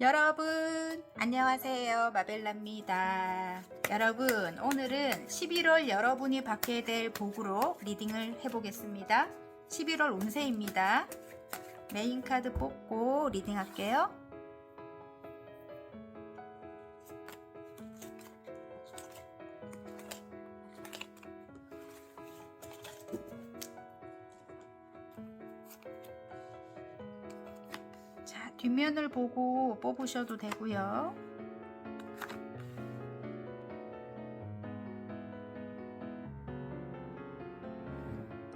여러분 안녕하세요, 마벨라입니다. 여러분, 오늘은 11월 여러분이 받게 될 복으로 리딩을 해보겠습니다. 11월 운세입니다. 메인 카드 뽑고 리딩 할게요. 뒷면을 보고 뽑으셔도 되고요.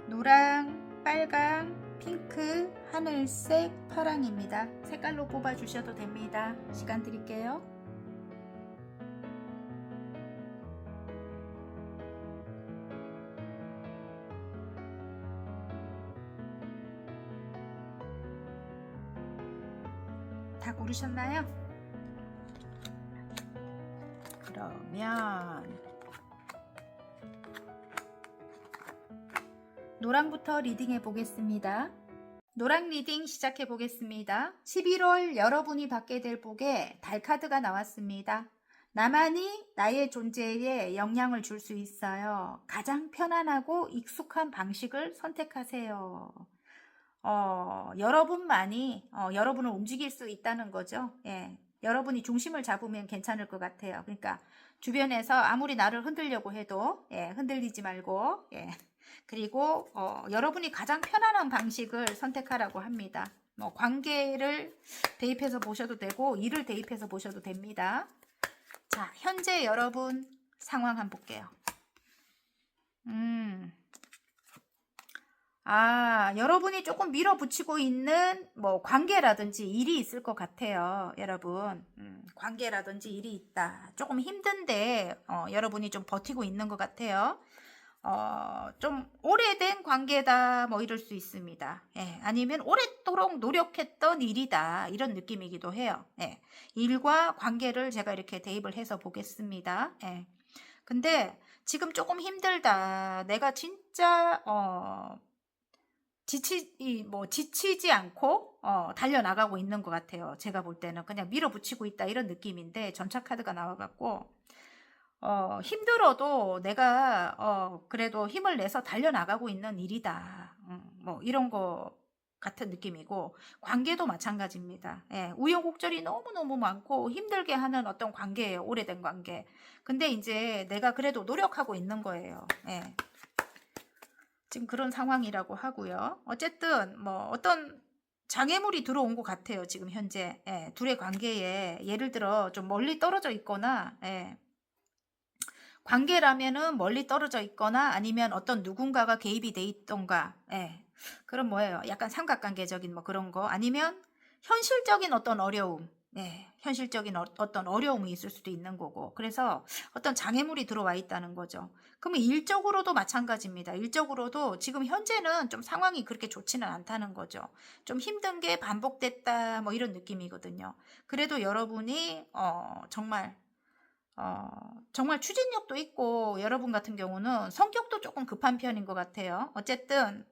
노랑, 빨강, 핑크, 하늘색, 파랑입니다. 색깔로 뽑아주셔도 됩니다. 시간 드릴게요. 다 고르셨나요? 그러면 노랑부터 리딩해 보겠습니다. 노랑 리딩 시작해 보겠습니다. 11월 여러분이 받게 될 복에 달 카드가 나왔습니다. 나만이 나의 존재에 영향을 줄 수 있어요. 가장 편안하고 익숙한 방식을 선택하세요. 여러분만이 여러분을 움직일 수 있다는 거죠. 예. 여러분이 중심을 잡으면 괜찮을 것 같아요. 그러니까 주변에서 아무리 나를 흔들려고 해도 흔들리지 말고, 그리고 여러분이 가장 편안한 방식을 선택하라고 합니다. 관계를 대입해서 보셔도 되고 일을 대입해서 보셔도 됩니다. 자, 현재 여러분 상황 한번 볼게요. 여러분이 조금 밀어붙이고 있는 관계라든지 일이 있을 것 같아요. 여러분, 관계라든지 일이 있다. 조금 힘든데 여러분이 좀 버티고 있는 것 같아요. 좀 오래된 관계다 이럴 수 있습니다. 아니면 오랫도록 노력했던 일이다, 이런 느낌이기도 해요. 일과 관계를 제가 이렇게 대입을 해서 보겠습니다. 근데 지금 조금 힘들다. 내가 진짜 지치지 않고 달려나가고 있는 것 같아요. 제가 볼 때는 그냥 밀어붙이고 있다, 이런 느낌인데 전차 카드가 나와갖고 힘들어도 내가 그래도 힘을 내서 달려나가고 있는 일이다, 이런 거 같은 느낌이고, 관계도 마찬가지입니다. 우여곡절이 너무너무 많고 힘들게 하는 어떤 관계예요. 오래된 관계. 근데 이제 내가 그래도 노력하고 있는 거예요. 지금 그런 상황이라고 하고요. 어쨌든 어떤 장애물이 들어온 것 같아요. 지금 현재 둘의 관계에 예를 들어 좀 멀리 떨어져 있거나, 관계라면은 멀리 떨어져 있거나 아니면 어떤 누군가가 개입이 돼 있던가, 그런 약간 삼각관계적인 그런 거, 아니면 현실적인 어떤 어려움, 현실적인 어떤 어려움이 있을 수도 있는 거고, 그래서 어떤 장애물이 들어와 있다는 거죠. 그러면 일적으로도 마찬가지입니다. 일적으로도 지금 현재는 좀 상황이 그렇게 좋지는 않다는 거죠. 좀 힘든 게 반복됐다, 이런 느낌이거든요. 그래도 여러분이 정말 추진력도 있고, 여러분 같은 경우는 성격도 조금 급한 편인 것 같아요. 어쨌든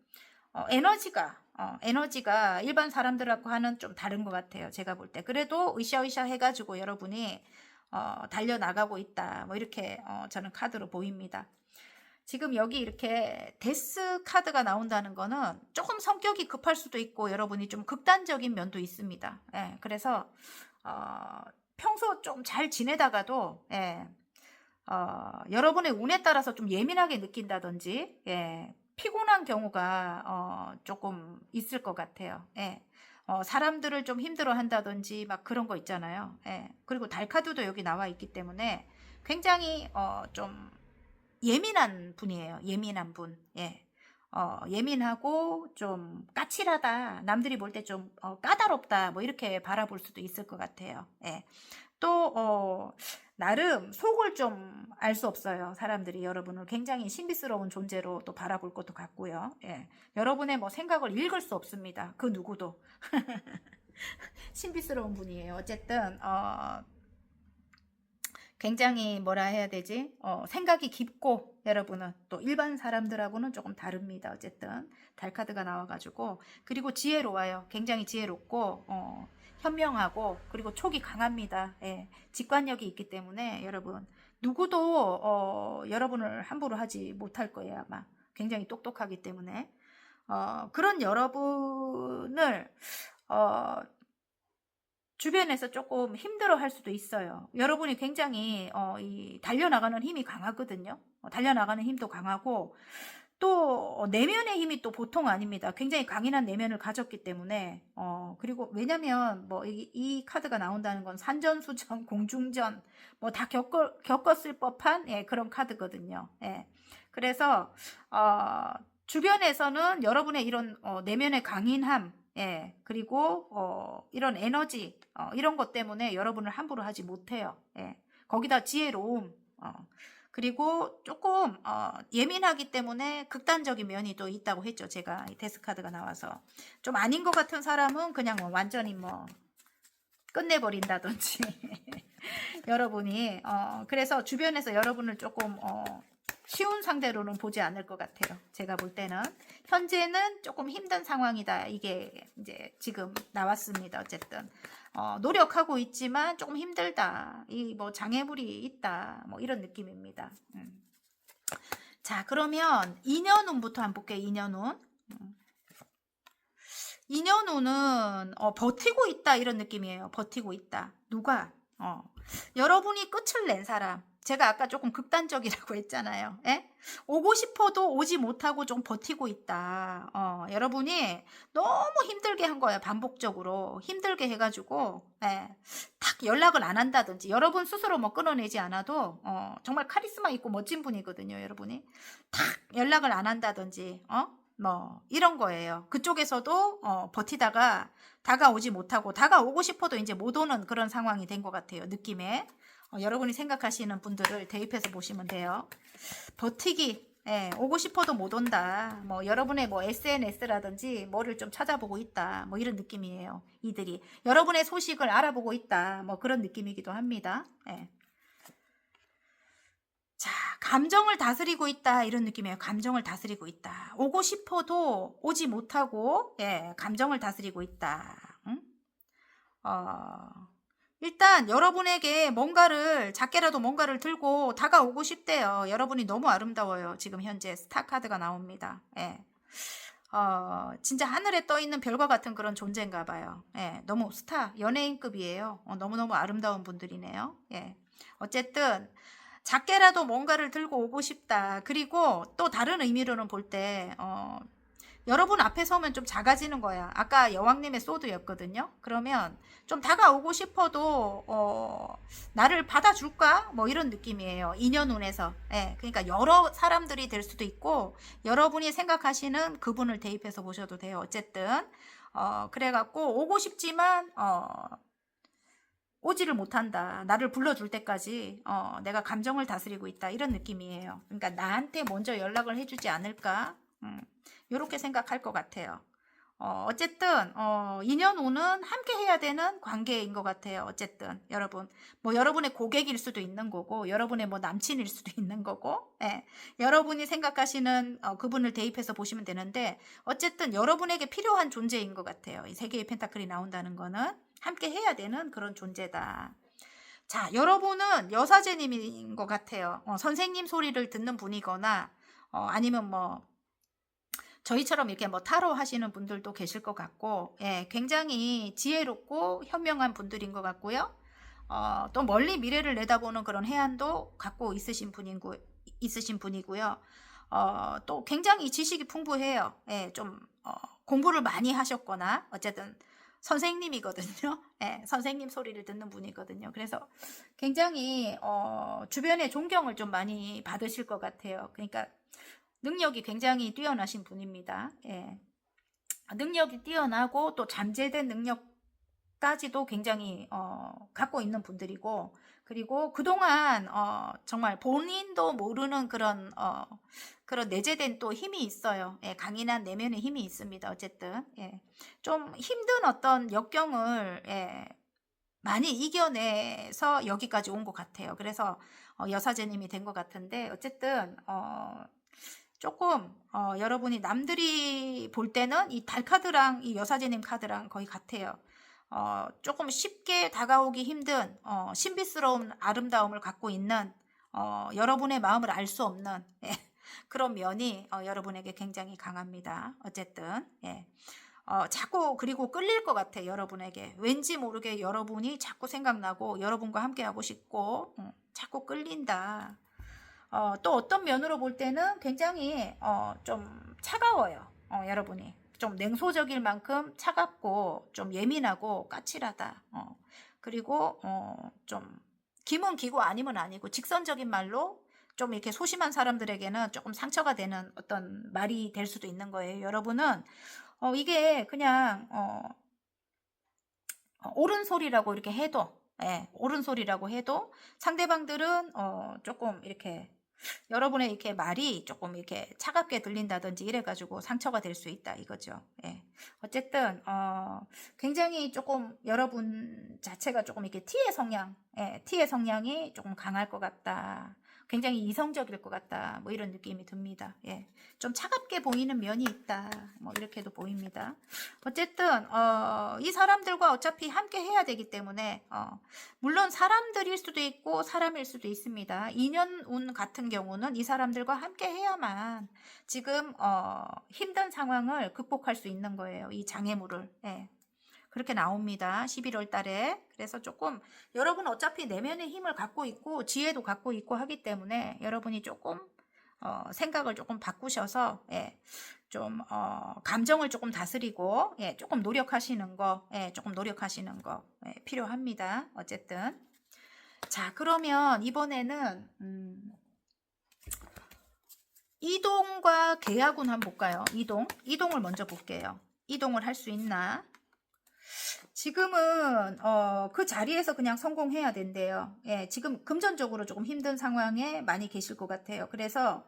에너지가 일반 사람들하고 하는 좀 다른 것 같아요. 제가 볼 때. 그래도 으쌰으쌰 해가지고 여러분이 달려나가고 있다, 이렇게 저는 카드로 보입니다. 지금 여기 이렇게 데스 카드가 나온다는 거는 조금 성격이 급할 수도 있고 여러분이 좀 극단적인 면도 있습니다. 그래서 평소 좀 잘 지내다가도 여러분의 운에 따라서 좀 예민하게 느낀다든지, 피곤한 경우가 조금 있을 것 같아요. 사람들을 좀 힘들어 한다든지 그런 거 있잖아요. 그리고 달 카드도 여기 나와 있기 때문에 굉장히 좀 예민한 분이에요. 예민한 분. 예민하고 좀 까칠하다, 남들이 볼 때 좀 까다롭다, 이렇게 바라볼 수도 있을 것 같아요. 또 나름 속을 좀 알 수 없어요. 사람들이 여러분을 굉장히 신비스러운 존재로 또 바라볼 것도 같고요. 여러분의 생각을 읽을 수 없습니다. 그 누구도. 신비스러운 분이에요. 어쨌든 굉장히 뭐라 해야 되지? 생각이 깊고, 여러분은 또 일반 사람들하고는 조금 다릅니다. 어쨌든 달 카드가 나와가지고, 그리고 지혜로워요. 굉장히 지혜롭고 현명하고 그리고 촉이 강합니다. 예, 직관력이 있기 때문에 여러분 누구도 여러분을 함부로 하지 못할 거예요. 아마 굉장히 똑똑하기 때문에 그런 여러분을 어, 주변에서 조금 힘들어 할 수도 있어요. 여러분이 굉장히 이 달려나가는 힘이 강하거든요. 달려나가는 힘도 강하고 또 내면의 힘이 또 보통 아닙니다. 굉장히 강인한 내면을 가졌기 때문에 그리고 왜냐면 뭐 이 카드가 나온다는 건 산전수전, 공중전 뭐 다 겪었을 법한 예, 그런 카드거든요. 예. 그래서 주변에서는 여러분의 이런 내면의 강인함 예, 그리고 이런 에너지 이런 것 때문에 여러분을 함부로 하지 못해요. 예. 거기다 지혜로움 그리고 조금 예민하기 때문에 극단적인 면이 또 있다고 했죠. 제가 이 데스카드가 나와서 좀 아닌 것 같은 사람은 그냥 뭐 완전히 뭐 끝내버린다든지 여러분이 그래서 주변에서 여러분을 조금 쉬운 상대로는 보지 않을 것 같아요. 제가 볼 때는 현재는 조금 힘든 상황이다. 이게 이제 지금 나왔습니다. 어쨌든 노력하고 있지만 조금 힘들다. 이 뭐 장애물이 있다. 뭐 이런 느낌입니다. 자, 그러면 2년운부터 한번 볼게요. 2년운. 2년운은 버티고 있다 이런 느낌이에요. 버티고 있다. 누가? 여러분이 끝을 낸 사람. 제가 아까 조금 극단적이라고 했잖아요. 예? 오고 싶어도 오지 못하고 좀 버티고 있다. 여러분이 너무 힘들게 한 거예요. 반복적으로. 힘들게 해가지고, 예. 탁 연락을 안 한다든지, 여러분 스스로 뭐 끊어내지 않아도, 정말 카리스마 있고 멋진 분이거든요. 여러분이. 탁 연락을 안 한다든지, 뭐, 이런 거예요. 그쪽에서도, 버티다가 다가오지 못하고, 다가오고 싶어도 이제 못 오는 그런 상황이 된 것 같아요. 느낌에. 여러분이 생각하시는 분들을 대입해서 보시면 돼요. 버티기, 예, 오고 싶어도 못 온다. 뭐 여러분의 뭐 SNS라든지 뭐를 좀 찾아보고 있다. 뭐 이런 느낌이에요. 이들이 여러분의 소식을 알아보고 있다. 뭐 그런 느낌이기도 합니다. 예. 자, 감정을 다스리고 있다. 이런 느낌이에요. 감정을 다스리고 있다. 오고 싶어도 오지 못하고, 예, 감정을 다스리고 있다. 응? 일단 여러분에게 뭔가를 작게라도 뭔가를 들고 다가오고 싶대요. 여러분이 너무 아름다워요. 지금 현재 스타 카드가 나옵니다. 예. 진짜 하늘에 떠 있는 별과 같은 그런 존재인가 봐요. 예. 너무 스타 연예인급이에요. 너무너무 아름다운 분들이네요. 예. 어쨌든 작게라도 뭔가를 들고 오고 싶다. 그리고 또 다른 의미로는 볼 때 여러분 앞에 서면 좀 작아지는 거야. 아까 여왕님의 소드였거든요. 그러면 좀 다가오고 싶어도 나를 받아줄까? 뭐 이런 느낌이에요. 인연운에서. 예, 그러니까 여러 사람들이 될 수도 있고 여러분이 생각하시는 그분을 대입해서 보셔도 돼요. 어쨌든 그래갖고 오고 싶지만 오지를 못한다. 나를 불러줄 때까지 내가 감정을 다스리고 있다. 이런 느낌이에요. 그러니까 나한테 먼저 연락을 해주지 않을까? 이렇게 생각할 것 같아요. 어쨌든 2년 후는 함께 해야 되는 관계인 것 같아요. 어쨌든 여러분 뭐 여러분의 고객일 수도 있는 거고 여러분의 뭐 남친일 수도 있는 거고 예. 여러분이 생각하시는 그분을 대입해서 보시면 되는데 어쨌든 여러분에게 필요한 존재인 것 같아요. 이 세 개의 펜타클이 나온다는 거는 함께 해야 되는 그런 존재다. 자, 여러분은 여사제님인 것 같아요. 선생님 소리를 듣는 분이거나 아니면 뭐 저희처럼 이렇게 뭐 타로 하시는 분들도 계실 것 같고, 예, 굉장히 지혜롭고 현명한 분들인 것 같고요. 또 멀리 미래를 내다보는 그런 해안도 갖고 있으신 분이고요. 또 굉장히 지식이 풍부해요. 예, 좀 공부를 많이 하셨거나 어쨌든 선생님이거든요. 예, 선생님 소리를 듣는 분이거든요. 그래서 굉장히 주변에 존경을 좀 많이 받으실 것 같아요. 그러니까 능력이 굉장히 뛰어나신 분입니다. 예. 능력이 뛰어나고 또 잠재된 능력까지도 굉장히 갖고 있는 분들이고 그리고 그동안 정말 본인도 모르는 그런 내재된 또 힘이 있어요. 예, 강인한 내면의 힘이 있습니다. 어쨌든 예. 좀 힘든 어떤 역경을 예, 많이 이겨내서 여기까지 온 것 같아요. 그래서 여사제님이 된 것 같은데 어쨌든 조금 여러분이 남들이 볼 때는 이 달 카드랑 이 여사제님 카드랑 거의 같아요. 조금 쉽게 다가오기 힘든 신비스러운 아름다움을 갖고 있는 여러분의 마음을 알 수 없는 예, 그런 면이 여러분에게 굉장히 강합니다. 어쨌든 예. 자꾸 그리고 끌릴 것 같아 여러분에게. 왠지 모르게 여러분이 자꾸 생각나고 여러분과 함께 하고 싶고 자꾸 끌린다. 또 어떤 면으로 볼 때는 굉장히 좀 차가워요. 여러분이 좀 냉소적일 만큼 차갑고 좀 예민하고 까칠하다. 그리고 좀 기면 기고 아니면 아니고 직선적인 말로 좀 이렇게 소심한 사람들에게는 조금 상처가 되는 어떤 말이 될 수도 있는 거예요. 여러분은 이게 그냥 옳은 소리라고 이렇게 해도 예, 옳은 소리라고 해도 상대방들은 조금 이렇게 여러분의 이렇게 말이 조금 이렇게 차갑게 들린다든지 이래가지고 상처가 될 수 있다 이거죠. 예. 어쨌든 굉장히 조금 여러분 자체가 조금 이렇게 T의 성향, 예, T의 성향이 조금 강할 것 같다. 굉장히 이성적일 것 같다. 뭐 이런 느낌이 듭니다. 예. 좀 차갑게 보이는 면이 있다. 뭐 이렇게도 보입니다. 어쨌든 이 사람들과 어차피 함께 해야 되기 때문에 물론 사람들일 수도 있고 사람일 수도 있습니다. 인연운 같은 경우는 이 사람들과 함께 해야만 지금 힘든 상황을 극복할 수 있는 거예요. 이 장애물을. 예. 그렇게 나옵니다. 11월 달에. 그래서 조금 여러분 어차피 내면의 힘을 갖고 있고 지혜도 갖고 있고 하기 때문에 여러분이 조금 생각을 조금 바꾸셔서 예, 좀 감정을 조금 다스리고 예, 조금 노력하시는 거, 예, 조금 노력하시는 거 예, 필요합니다. 어쨌든 자 그러면 이번에는 이동과 계약운 한번 볼까요? 이동을 먼저 볼게요. 이동을 할 수 있나? 지금은 그 자리에서 그냥 성공해야 된대요. 예, 지금 금전적으로 조금 힘든 상황에 많이 계실 것 같아요. 그래서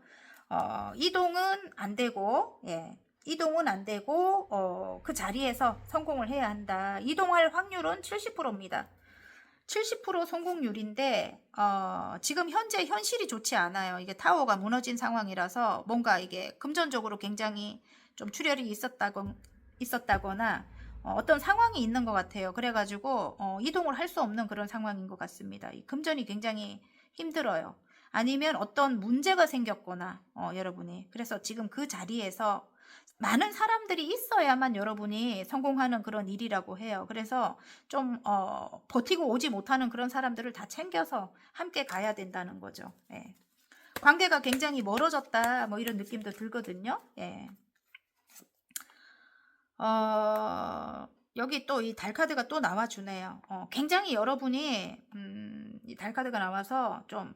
이동은 안 되고 예, 이동은 안 되고 그 자리에서 성공을 해야 한다. 이동할 확률은 70%입니다. 70% 성공률인데 지금 현재 현실이 좋지 않아요. 이게 타워가 무너진 상황이라서 뭔가 이게 금전적으로 굉장히 좀 출혈이 있었다거나 어떤 상황이 있는 것 같아요. 그래가지고 이동을 할 수 없는 그런 상황인 것 같습니다. 이 금전이 굉장히 힘들어요. 아니면 어떤 문제가 생겼거나 여러분이 그래서 지금 그 자리에서 많은 사람들이 있어야만 여러분이 성공하는 그런 일이라고 해요. 그래서 좀 버티고 오지 못하는 그런 사람들을 다 챙겨서 함께 가야 된다는 거죠. 예. 관계가 굉장히 멀어졌다 뭐 이런 느낌도 들거든요. 예. 여기 또 이 달카드가 또 나와주네요. 굉장히 여러분이 이 달카드가 나와서 좀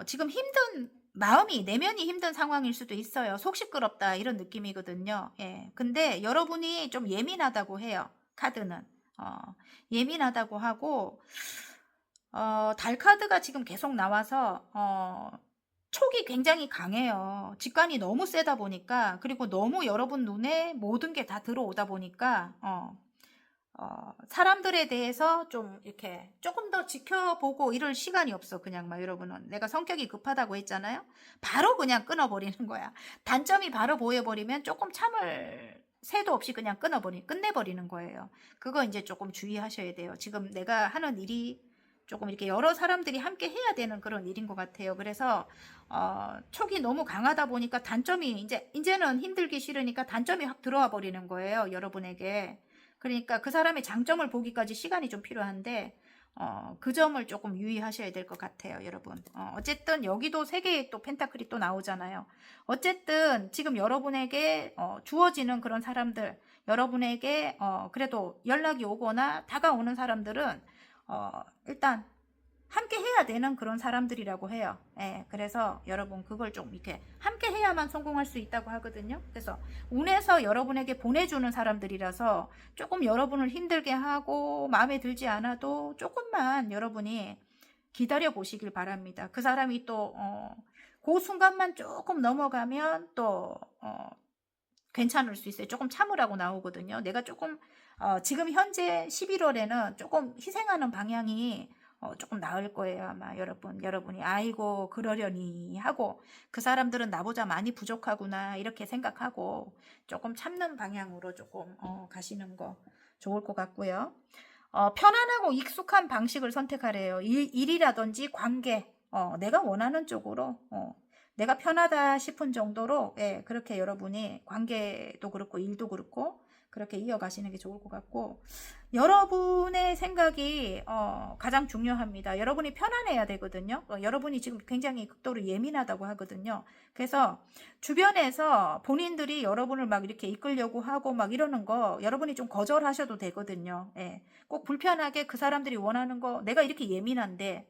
지금 힘든 마음이 내면이 힘든 상황일 수도 있어요. 속 시끄럽다 이런 느낌이거든요. 예. 근데 여러분이 좀 예민하다고 해요. 카드는 예민하다고 하고 달카드가 지금 계속 나와서 촉이 굉장히 강해요. 직관이 너무 세다 보니까 그리고 너무 여러분 눈에 모든 게 다 들어오다 보니까 사람들에 대해서 좀 이렇게 조금 더 지켜보고 이럴 시간이 없어. 그냥 막 여러분은 내가 성격이 급하다고 했잖아요. 바로 그냥 끊어버리는 거야. 단점이 바로 보여버리면 조금 참을 새도 없이 그냥 끝내버리는 거예요. 그거 이제 조금 주의하셔야 돼요. 지금 내가 하는 일이 조금 이렇게 여러 사람들이 함께 해야 되는 그런 일인 것 같아요. 그래서 촉이 너무 강하다 보니까 단점이 이제는 힘들기 싫으니까 단점이 확 들어와 버리는 거예요. 여러분에게. 그러니까 그 사람의 장점을 보기까지 시간이 좀 필요한데 그 점을 조금 유의하셔야 될 것 같아요, 여러분. 어쨌든 여기도 세 개의 또 펜타클이 또 나오잖아요. 어쨌든 지금 여러분에게 주어지는 그런 사람들, 여러분에게 그래도 연락이 오거나 다가오는 사람들은 일단 함께 해야 되는 그런 사람들이라고 해요. 예, 그래서 여러분 그걸 좀 이렇게 함께 해야만 성공할 수 있다고 하거든요. 그래서 운에서 여러분에게 보내주는 사람들이라서 조금 여러분을 힘들게 하고 마음에 들지 않아도 조금만 여러분이 기다려 보시길 바랍니다. 그 사람이 또 그 순간만 조금 넘어가면 또 괜찮을 수 있어요. 조금 참으라고 나오거든요. 내가 조금 지금 현재 11월에는 조금 희생하는 방향이 조금 나을 거예요. 아마 여러분이 아이고 그러려니 하고 그 사람들은 나보다 많이 부족하구나 이렇게 생각하고 조금 참는 방향으로 조금 가시는 거 좋을 것 같고요. 편안하고 익숙한 방식을 선택하래요. 일이라든지 관계, 내가 원하는 쪽으로, 내가 편하다 싶은 정도로, 예, 그렇게 여러분이 관계도 그렇고 일도 그렇고 그렇게 이어가시는 게 좋을 것 같고, 여러분의 생각이 가장 중요합니다. 여러분이 편안해야 되거든요. 여러분이 지금 굉장히 극도로 예민하다고 하거든요. 그래서 주변에서 본인들이 여러분을 막 이렇게 이끌려고 하고 막 이러는 거 여러분이 좀 거절하셔도 되거든요. 예. 꼭 불편하게 그 사람들이 원하는 거, 내가 이렇게 예민한데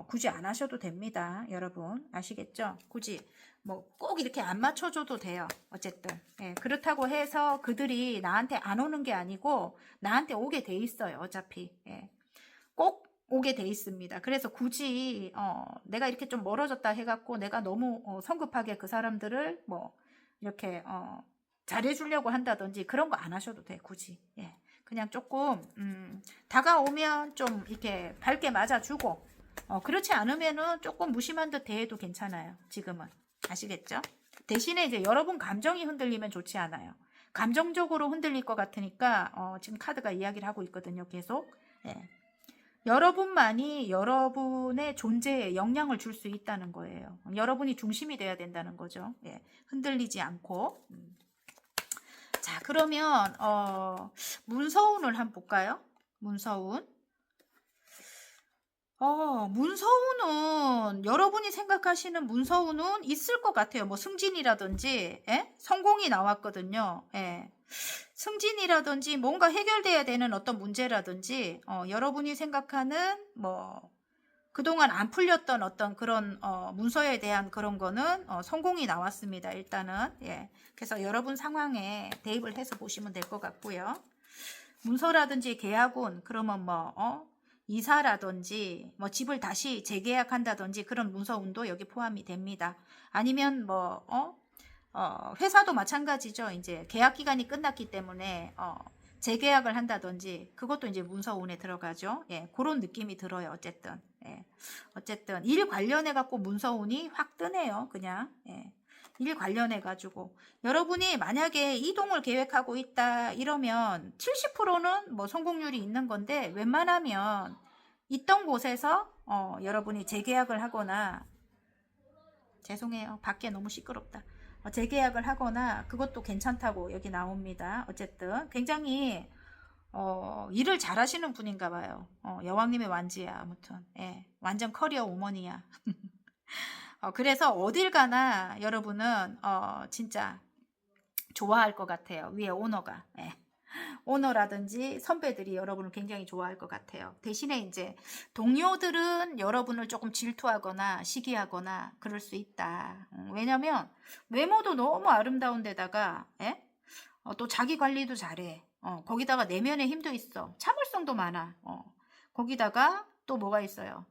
굳이 안 하셔도 됩니다. 여러분 아시겠죠? 굳이 뭐 꼭 이렇게 안 맞춰줘도 돼요. 어쨌든 그렇다고 해서 그들이 나한테 안 오는 게 아니고 나한테 오게 돼 있어요. 어차피 꼭 오게 돼 있습니다. 그래서 굳이 내가 이렇게 좀 멀어졌다 해갖고 내가 너무 성급하게 그 사람들을 뭐 이렇게 잘해주려고 한다든지 그런 거 안 하셔도 돼. 굳이 그냥 조금 다가오면 좀 이렇게 밝게 맞아주고 그렇지 않으면은 조금 무심한 듯 대해도 괜찮아요. 지금은 아시겠죠? 대신에 이제 여러분 감정이 흔들리면 좋지 않아요. 감정적으로 흔들릴 것 같으니까 지금 카드가 이야기를 하고 있거든요. 계속 여러분만이 여러분의 존재에 영향을 줄 수 있다는 거예요. 여러분이 중심이 돼야 된다는 거죠. 흔들리지 않고. 자, 그러면 문서운을 한번 볼까요? 문서운. 문서운은 여러분이 생각하시는 문서운은 있을 것 같아요. 뭐 승진이라든지 성공이 나왔거든요. 승진이라든지 뭔가 해결돼야 되는 어떤 문제라든지 여러분이 생각하는 뭐 그동안 안 풀렸던 어떤 그런 문서에 대한 그런 거는 성공이 나왔습니다. 일단은 그래서 여러분 상황에 대입을 해서 보시면 될 것 같고요. 문서라든지 계약운 그러면 뭐 이사라든지 뭐 집을 다시 재계약한다든지 그런 문서운도 여기 포함이 됩니다. 아니면 뭐 회사도 마찬가지죠. 이제 계약 기간이 끝났기 때문에 재계약을 한다든지 그것도 이제 문서운에 들어가죠. 그런 느낌이 들어요. 어쨌든 일 관련해 갖고 문서운이 확 뜨네요. 그냥 일 관련해 가지고 여러분이 만약에 이동을 계획하고 있다 이러면 70%는 뭐 성공률이 있는 건데 웬만하면 있던 곳에서 여러분이 재계약을 하거나 죄송해요. 밖에 너무 시끄럽다. 재계약을 하거나 그것도 괜찮다고 여기 나옵니다. 어쨌든 굉장히 일을 잘하시는 분인가 봐요. 여왕님의 완지야. 아무튼 완전 커리어 우먼이야. 그래서 어딜 가나 여러분은 진짜 좋아할 것 같아요. 위에 오너가 오너라든지 선배들이 여러분을 굉장히 좋아할 것 같아요. 대신에 이제 동료들은 여러분을 조금 질투하거나 시기하거나 그럴 수 있다. 왜냐면 외모도 너무 아름다운 데다가 또 자기 관리도 잘해. 거기다가 내면의 힘도 있어. 참을성도 많아. 거기다가 또 뭐가 있어요?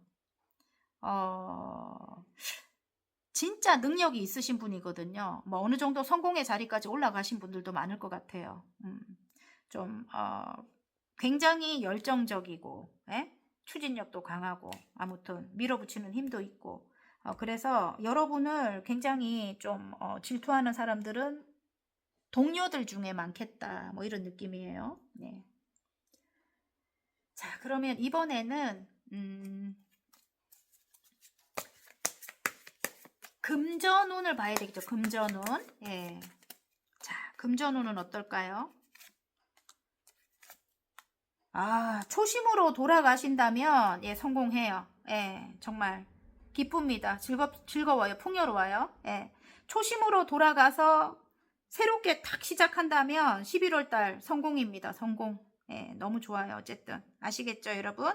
진짜 능력이 있으신 분이거든요. 뭐 어느 정도 성공의 자리까지 올라가신 분들도 많을 것 같아요. 좀 굉장히 열정적이고 추진력도 강하고 아무튼 밀어붙이는 힘도 있고 그래서 여러분을 굉장히 좀 질투하는 사람들은 동료들 중에 많겠다. 뭐 이런 느낌이에요. 자, 그러면 이번에는 금전운을 봐야 되겠죠. 금전운. 자, 금전운은 어떨까요? 초심으로 돌아가신다면 성공해요. 정말 기쁩니다. 즐거워요. 풍요로워요. 초심으로 돌아가서 새롭게 탁 시작한다면 11월달 성공입니다. 성공. 너무 좋아요. 어쨌든 아시겠죠, 여러분?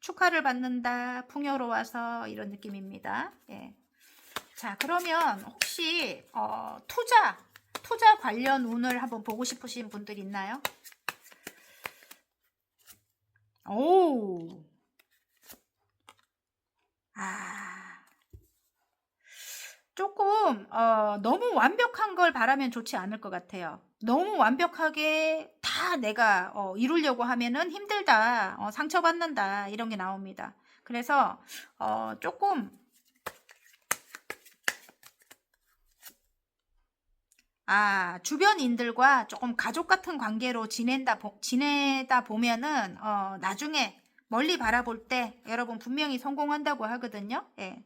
축하를 받는다. 풍요로워서 이런 느낌입니다. 자, 그러면 혹시 투자 관련 운을 한번 보고 싶으신 분들 있나요? 오. 조금 너무 완벽한 걸 바라면 좋지 않을 것 같아요. 너무 완벽하게 다 내가 이루려고 하면은 힘들다, 상처받는다 이런 게 나옵니다. 그래서 조금 주변인들과 조금 가족 같은 관계로 지내다 보면은, 나중에 멀리 바라볼 때 여러분 분명히 성공한다고 하거든요. 예.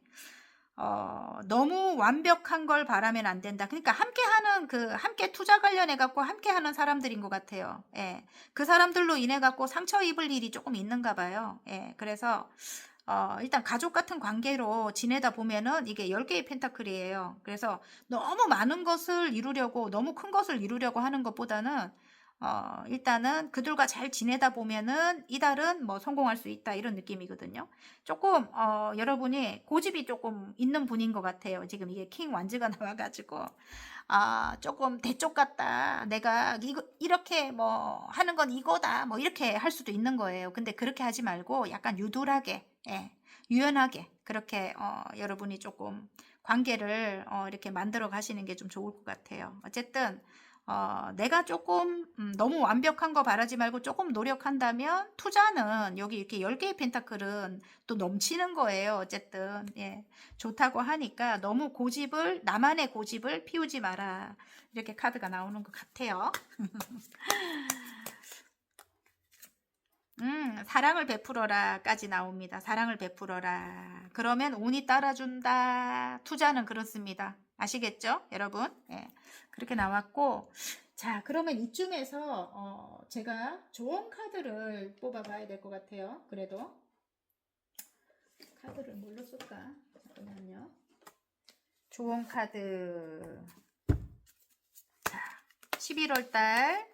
너무 완벽한 걸 바라면 안 된다. 그러니까 함께 투자 관련해 갖고 함께 하는 사람들인 것 같아요. 예. 그 사람들로 인해 갖고 상처 입을 일이 조금 있는가 봐요. 예. 그래서, 일단 가족 같은 관계로 지내다 보면은 이게 10개의 펜타클이에요. 그래서 너무 많은 것을 이루려고, 너무 큰 것을 이루려고 하는 것보다는, 일단은 그들과 잘 지내다 보면은 이달은 뭐 성공할 수 있다 이런 느낌이거든요. 조금 여러분이 고집이 조금 있는 분인 것 같아요. 지금 이게 킹 완즈가 나와가지고 조금 대쪽 같다. 내가 이렇게 뭐 하는 건 이거다. 뭐 이렇게 할 수도 있는 거예요. 근데 그렇게 하지 말고 약간 유도하게, 예, 유연하게 그렇게 여러분이 조금 관계를 이렇게 만들어 가시는 게 좀 좋을 것 같아요. 어쨌든 내가 조금 너무 완벽한 거 바라지 말고 조금 노력한다면 투자는 여기 이렇게 10개의 펜타클은 또 넘치는 거예요. 어쨌든 예, 좋다고 하니까 너무 나만의 고집을 피우지 마라. 이렇게 카드가 나오는 것 같아요. 사랑을 베풀어라까지 나옵니다. 사랑을 베풀어라. 그러면 운이 따라준다. 투자는 그렇습니다. 아시겠죠? 여러분? 예. 그렇게 나왔고, 자, 그러면 이쯤에서 제가 조언 카드를 뽑아봐야 될 것 같아요. 그래도 카드를 뭘로 쓸까? 잠깐만요. 조언 카드. 자, 11월 달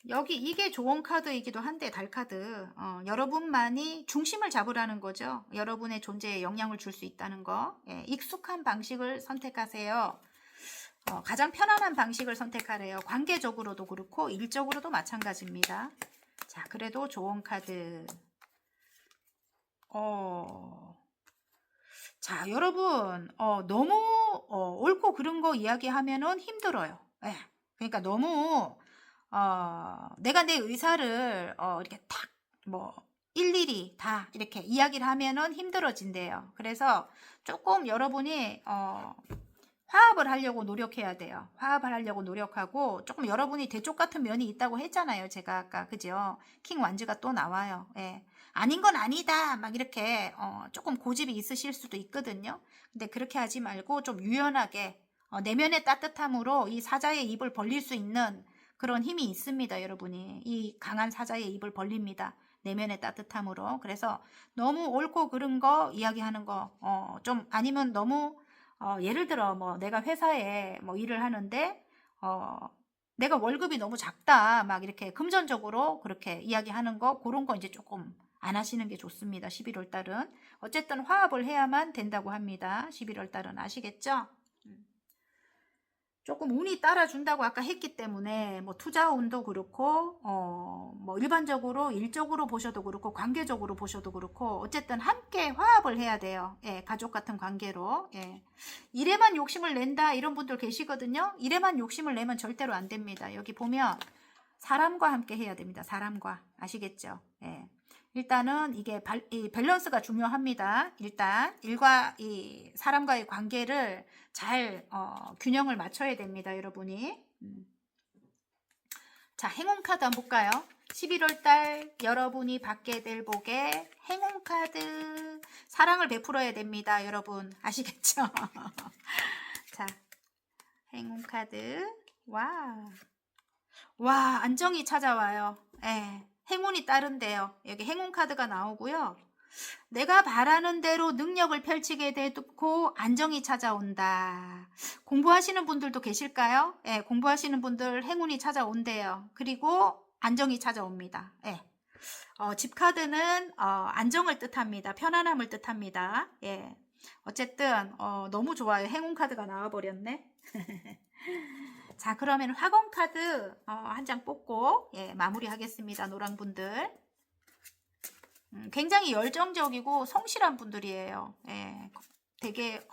여기 이게 조언 카드이기도 한데 달 카드 여러분만이 중심을 잡으라는 거죠. 여러분의 존재에 영향을 줄 수 있다는 거. 예, 익숙한 방식을 선택하세요. 가장 편안한 방식을 선택하래요. 관계적으로도 그렇고 일적으로도 마찬가지입니다. 자, 그래도 조언 카드. 자, 여러분 너무 옳고 그른 거 이야기하면은 힘들어요. 예, 그러니까 너무 내가 내 의사를 이렇게 탁 뭐 일일이 다 이렇게 이야기를 하면은 힘들어진대요. 그래서 조금 여러분이 화합을 하려고 노력해야 돼요. 화합을 하려고 노력하고 조금 여러분이 대쪽 같은 면이 있다고 했잖아요. 제가 아까 그죠? 킹 완즈가 또 나와요. 예. 아닌 건 아니다. 막 이렇게 조금 고집이 있으실 수도 있거든요. 근데 그렇게 하지 말고 좀 유연하게 내면의 따뜻함으로 이 사자의 입을 벌릴 수 있는 그런 힘이 있습니다. 여러분이 이 강한 사자의 입을 벌립니다. 내면의 따뜻함으로. 그래서 너무 옳고 그른 거 이야기하는 거 좀 아니면 너무 예를 들어 뭐 내가 회사에 뭐 일을 하는데 내가 월급이 너무 작다 막 이렇게 금전적으로 그렇게 이야기하는 거 그런 거 이제 조금 안 하시는 게 좋습니다. 11월 달은 어쨌든 화합을 해야만 된다고 합니다. 11월 달은 아시겠죠? 조금 운이 따라준다고 아까 했기 때문에 뭐 투자 운도 그렇고 뭐 일반적으로 일적으로 보셔도 그렇고 관계적으로 보셔도 그렇고 어쨌든 함께 화합을 해야 돼요. 예, 가족 같은 관계로. 예. 일에만 욕심을 낸다 이런 분들 계시거든요. 일에만 욕심을 내면 절대로 안 됩니다. 여기 보면 사람과 함께 해야 됩니다. 사람과. 아시겠죠? 예. 일단은 이게 이 밸런스가 중요합니다. 일단 일과 이 사람과의 관계를 잘 균형을 맞춰야 됩니다. 여러분이. 자, 행운 카드 한번 볼까요? 11월 달 여러분이 받게 될 복의 행운 카드. 사랑을 베풀어야 됩니다. 여러분 아시겠죠? 자, 행운 카드. 와, 안정이 찾아와요. 예. 행운이 따른대요. 여기 행운 카드가 나오고요. 내가 바라는 대로 능력을 펼치게 되고 안정이 찾아온다. 공부하시는 분들도 계실까요? 예, 공부하시는 분들 행운이 찾아온대요. 그리고 안정이 찾아옵니다. 예. 집 카드는 안정을 뜻합니다. 편안함을 뜻합니다. 예. 어쨌든 너무 좋아요. 행운 카드가 나와버렸네. 자, 그러면 화건 카드 한 장 뽑고 예, 마무리하겠습니다. 노랑분들. 굉장히 열정적이고 성실한 분들이에요. 예, 되게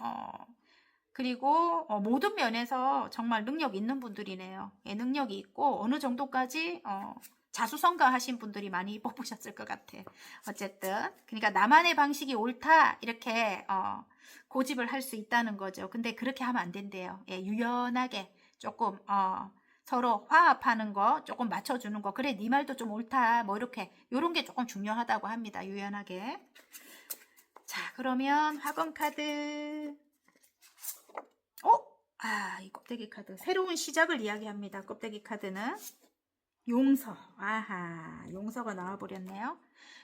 그리고 모든 면에서 정말 능력 있는 분들이네요. 예, 능력이 있고 어느 정도까지 자수성가 하신 분들이 많이 뽑으셨을 것 같아. 어쨌든 그러니까 나만의 방식이 옳다 이렇게 고집을 할 수 있다는 거죠. 근데 그렇게 하면 안 된대요. 예, 유연하게 조금 서로 화합하는 거 조금 맞춰주는 거. 그래 네 말도 좀 옳다 뭐 이렇게 요런 게 조금 중요하다고 합니다. 유연하게. 자, 그러면 화금 카드. 이 껍데기 카드. 새로운 시작을 이야기합니다. 껍데기 카드는 용서. 아하, 용서가 나와버렸네요.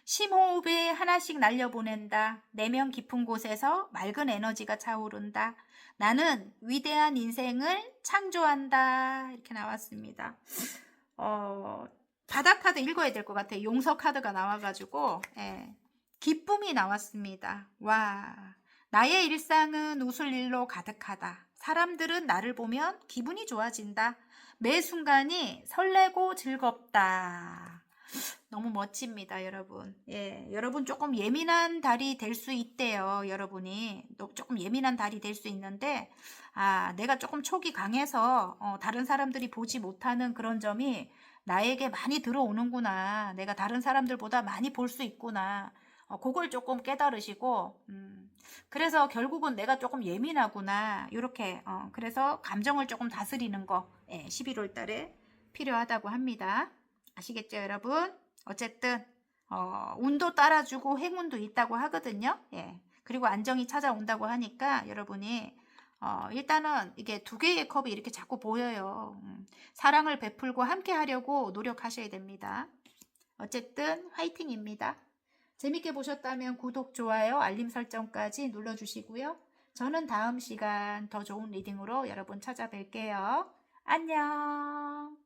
심호흡에 하나씩 날려보낸다. 내면 깊은 곳에서 맑은 에너지가 차오른다. 나는 위대한 인생을 창조한다. 이렇게 나왔습니다. 바닥 카드 읽어야 될 것 같아요. 용서 카드가 나와가지고 기쁨이 나왔습니다. 와, 나의 일상은 웃을 일로 가득하다. 사람들은 나를 보면 기분이 좋아진다. 매 순간이 설레고 즐겁다. 너무 멋집니다, 여러분. 예, 여러분 조금 예민한 달이 될 수 있대요, 여러분이. 조금 예민한 달이 될 수 있는데, 내가 조금 촉이 강해서 다른 사람들이 보지 못하는 그런 점이 나에게 많이 들어오는구나. 내가 다른 사람들보다 많이 볼 수 있구나. 그걸 조금 깨달으시고, 그래서 결국은 내가 조금 예민하구나. 이렇게, 그래서 감정을 조금 다스리는 거, 11월 달에 필요하다고 합니다. 아시겠죠, 여러분? 어쨌든, 운도 따라주고 행운도 있다고 하거든요. 예. 그리고 안정이 찾아온다고 하니까 여러분이, 일단은 이게 두 개의 컵이 이렇게 자꾸 보여요. 사랑을 베풀고 함께 하려고 노력하셔야 됩니다. 어쨌든, 화이팅입니다. 재밌게 보셨다면 구독, 좋아요, 알림 설정까지 눌러주시고요. 저는 다음 시간 더 좋은 리딩으로 여러분 찾아뵐게요. 안녕.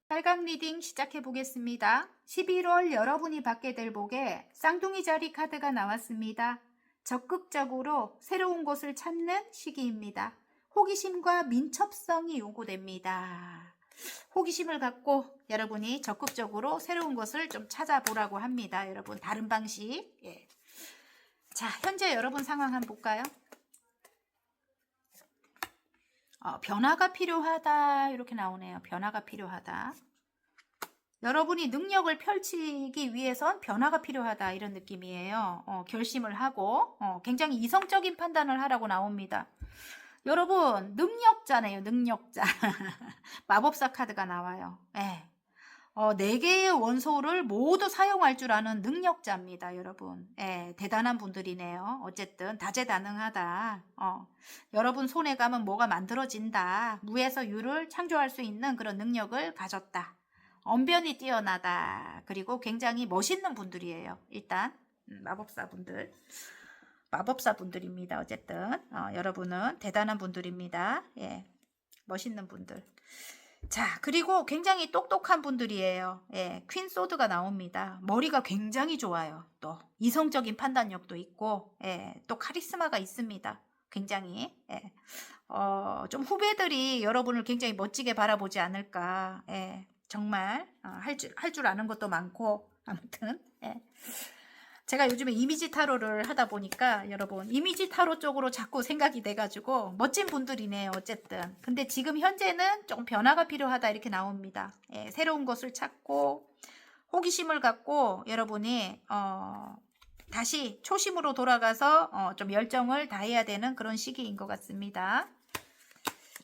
빨강 리딩 시작해 보겠습니다. 11월 여러분이 받게 될 복에 쌍둥이 자리 카드가 나왔습니다. 적극적으로 새로운 곳을 찾는 시기입니다. 호기심과 민첩성이 요구됩니다. 호기심을 갖고 여러분이 적극적으로 새로운 것을 좀 찾아보라고 합니다. 여러분 다른 방식. 예. 자, 현재 여러분 상황 한번 볼까요? 변화가 필요하다 이렇게 나오네요. 변화가 필요하다. 여러분이 능력을 펼치기 위해선 변화가 필요하다 이런 느낌이에요. 결심을 하고 굉장히 이성적인 판단을 하라고 나옵니다. 여러분 능력자네요. 능력자. 마법사 카드가 나와요. 네. 4개의 원소를 모두 사용할 줄 아는 능력자입니다. 여러분. 대단한 분들이네요. 어쨌든 다재다능하다. 여러분 손에 가면 뭐가 만들어진다. 무에서 유를 창조할 수 있는 그런 능력을 가졌다. 언변이 뛰어나다. 그리고 굉장히 멋있는 분들이에요. 일단 마법사분들입니다. 어쨌든 여러분은 대단한 분들입니다. 예, 멋있는 분들. 자, 그리고 굉장히 똑똑한 분들이에요. 예, 퀸 소드가 나옵니다. 머리가 굉장히 좋아요. 또 이성적인 판단력도 있고, 또 카리스마가 있습니다. 굉장히. 좀 후배들이 여러분을 굉장히 멋지게 바라보지 않을까. 정말 할 줄 아는 것도 많고, 아무튼. 제가 요즘에 이미지 타로를 하다 보니까 여러분 이미지 타로 쪽으로 자꾸 생각이 돼가지고 멋진 분들이네요. 어쨌든 근데 지금 현재는 조금 변화가 필요하다 이렇게 나옵니다. 새로운 것을 찾고 호기심을 갖고 여러분이 다시 초심으로 돌아가서 좀 열정을 다해야 되는 그런 시기인 것 같습니다.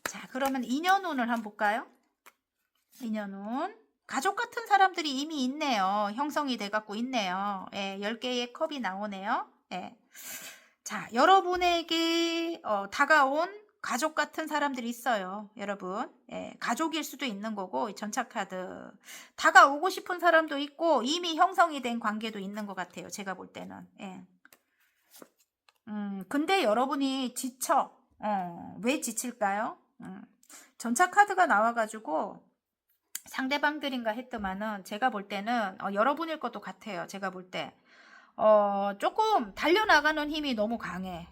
자, 그러면 인연운을 한번 볼까요? 인연운. 가족 같은 사람들이 이미 있네요. 형성이 돼갖고 있네요. 10개의 컵이 나오네요. 자, 여러분에게 다가온 가족 같은 사람들이 있어요. 여러분. 가족일 수도 있는 거고 전차카드. 다가오고 싶은 사람도 있고 이미 형성이 된 관계도 있는 것 같아요. 제가 볼 때는. 근데 여러분이 지쳐. 왜 지칠까요? 전차카드가 나와가지고 상대방들인가 했더만은 제가 볼 때는 여러분일 것도 같아요. 제가 볼 때 조금 달려나가는 힘이 너무 강해.